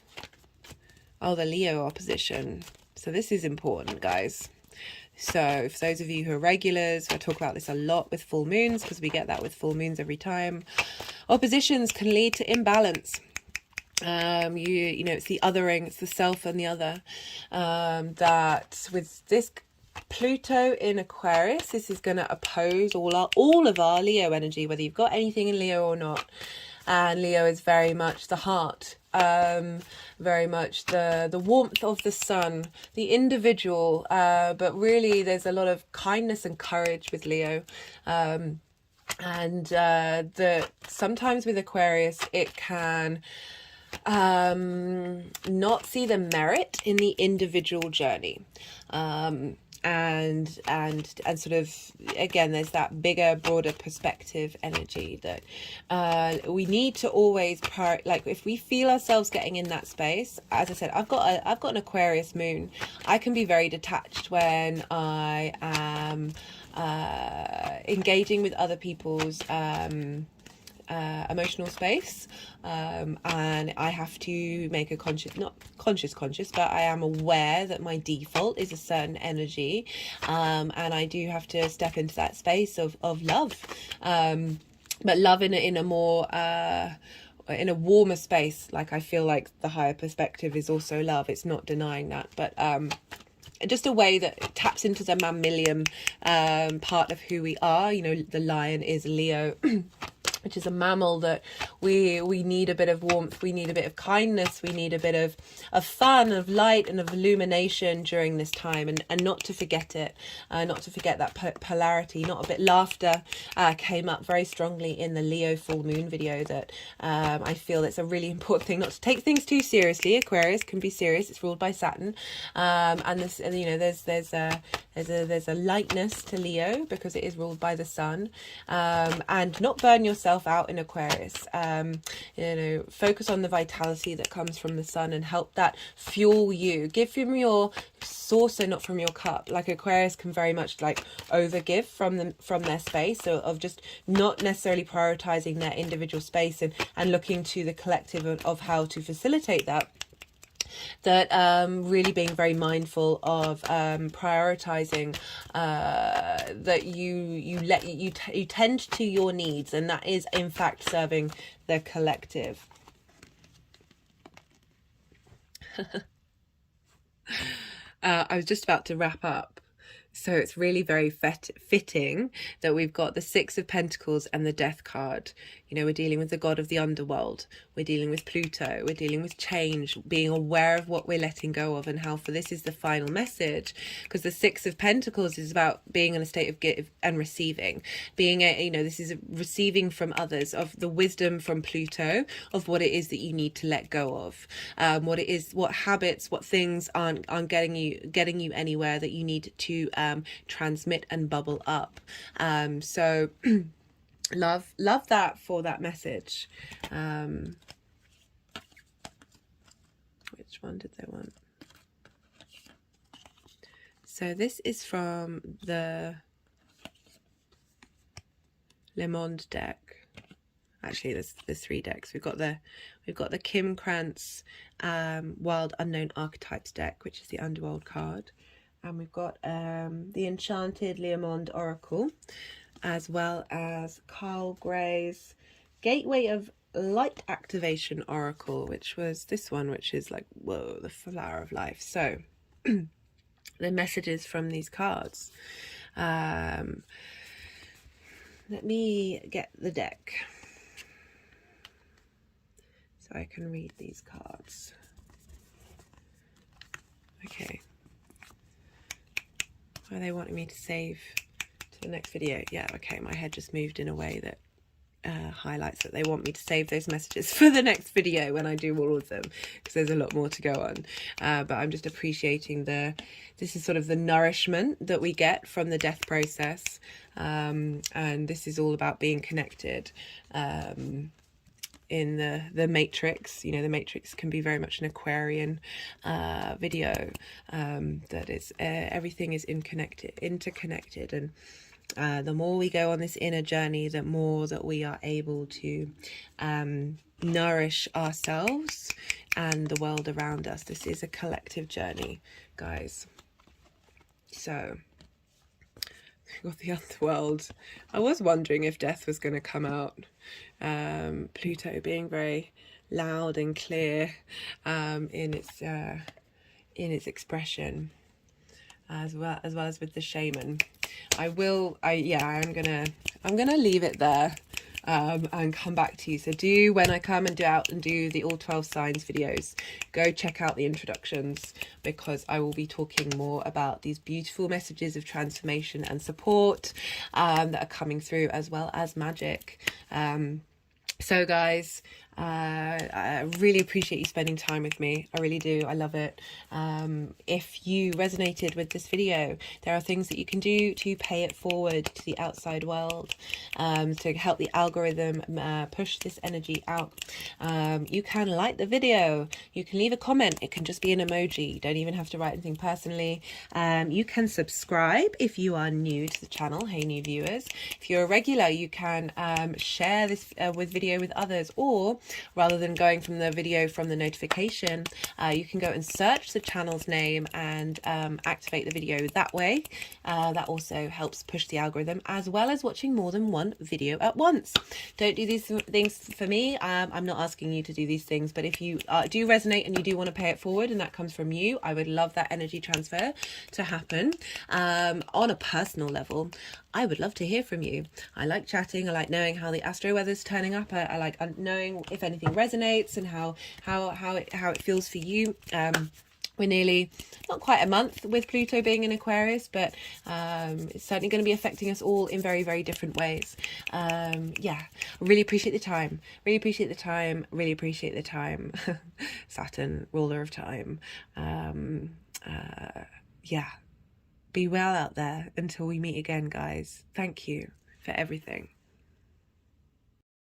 Oh, the Leo opposition. So this is important, guys. So for those of you who are regulars, I talk about this a lot with full moons, because we get that with full moons every time. Oppositions can lead to imbalance. It's the othering, it's the self and the other. That with this Pluto in Aquarius, this is going to oppose all of our Leo energy, whether you've got anything in Leo or not. And Leo is very much the heart, very much the warmth of the sun, the individual, but really there's a lot of kindness and courage with Leo. And that sometimes with Aquarius, it can not see the merit in the individual journey. And sort of, again, there's that bigger, broader perspective energy that we need to always like, if we feel ourselves getting in that space, as I said, I've got an Aquarius moon. I can be very detached when I am engaging with other people's emotional space, and I have to make a not conscious, but I am aware that my default is a certain energy, and I do have to step into that space of love, but love in a more in a warmer space. Like, I feel like the higher perspective is also love. It's not denying that, but just a way that taps into the mammalian part of who we are. You know, the lion is Leo, which is a mammal that we need a bit of warmth, we need a bit of kindness, we need a bit of fun, of light and of illumination during this time, and not to forget it, not to forget that polarity. Not a bit laughter came up very strongly in the Leo full moon video, that I feel it's a really important thing not to take things too seriously. Aquarius can be serious, it's ruled by Saturn, and this, you know, there's a lightness to Leo because it is ruled by the sun, and not burn yourself out in Aquarius. You know, focus on the vitality that comes from the sun and help that fuel you. Give from your saucer, not from your cup. Like, Aquarius can very much like overgive from their space, so of just not necessarily prioritizing their individual space and looking to the collective of how to facilitate that. Really being very mindful of prioritizing that you tend to your needs, and that is in fact serving the collective. I was just about to wrap up, so it's really very fitting that we've got the Six of Pentacles and the Death card. You know, we're dealing with the god of the underworld. We're dealing with Pluto. We're dealing with change, being aware of what we're letting go of, and how for this is the final message. Because the Six of Pentacles is about being in a state of give and receiving. Being you know, this is receiving from others, of the wisdom from Pluto, of what it is that you need to let go of. What it is, what habits, what things aren't getting you anywhere that you need to transmit and bubble up. So love that for that message. Which one did they want? So this is from the Lenormand deck. Actually, there's 3 decks. We've got the Kim Krans Wild Unknown Archetypes deck, which is the Underworld card, and we've got the Enchanted Lenormand Oracle, as well as Carl Gray's Gateway of Light Activation Oracle, which was this one, which is like, whoa, the flower of life. So the messages from these cards. Let me get the deck so I can read these cards. Okay. Are they wanting me to save to the next video? Yeah, okay, my head just moved in a way that highlights that they want me to save those messages for the next video when I do all of them, because there's a lot more to go on. But I'm just appreciating this is sort of the nourishment that we get from the death process, and this is all about being connected. In the Matrix, you know, the Matrix can be very much an Aquarian video, that is everything is interconnected, and the more we go on this inner journey, the more that we are able to nourish ourselves and the world around us. This is a collective journey, guys. So we've got the underworld. I was wondering if death was going to come out. Pluto being very loud and clear in its expression, as well as with the shaman. I'm gonna leave it there and come back to you. So when I come and do the all 12 signs videos, go check out the introductions, because I will be talking more about these beautiful messages of transformation and support that are coming through, as well as magic. So guys, I really appreciate you spending time with me. I really do. I love it. If you resonated with this video, there are things that you can do to pay it forward to the outside world, to help the algorithm push this energy out. You can like the video. You can leave a comment. It can just be an emoji. You don't even have to write anything personally. You can subscribe if you are new to the channel. Hey, new viewers. If you're a regular, you can share this video with others, or rather than going from the video from the notification, you can go and search the channel's name and activate the video that way. That also helps push the algorithm, as well as watching more than one video at once. Don't do these things for me. I'm not asking you to do these things, but if you do resonate and you do want to pay it forward and that comes from you, I would love that energy transfer to happen. On a personal level, I would love to hear from you. I like chatting. I like knowing how the astro weather's turning up. I like knowing if anything resonates and how it feels for you. We're nearly, not quite a month with Pluto being in Aquarius, but it's certainly going to be affecting us all in very, very different ways. Yeah, really appreciate the time. Really appreciate the time. Really appreciate the time. Saturn, ruler of time. Yeah, be well out there until we meet again, guys. Thank you for everything.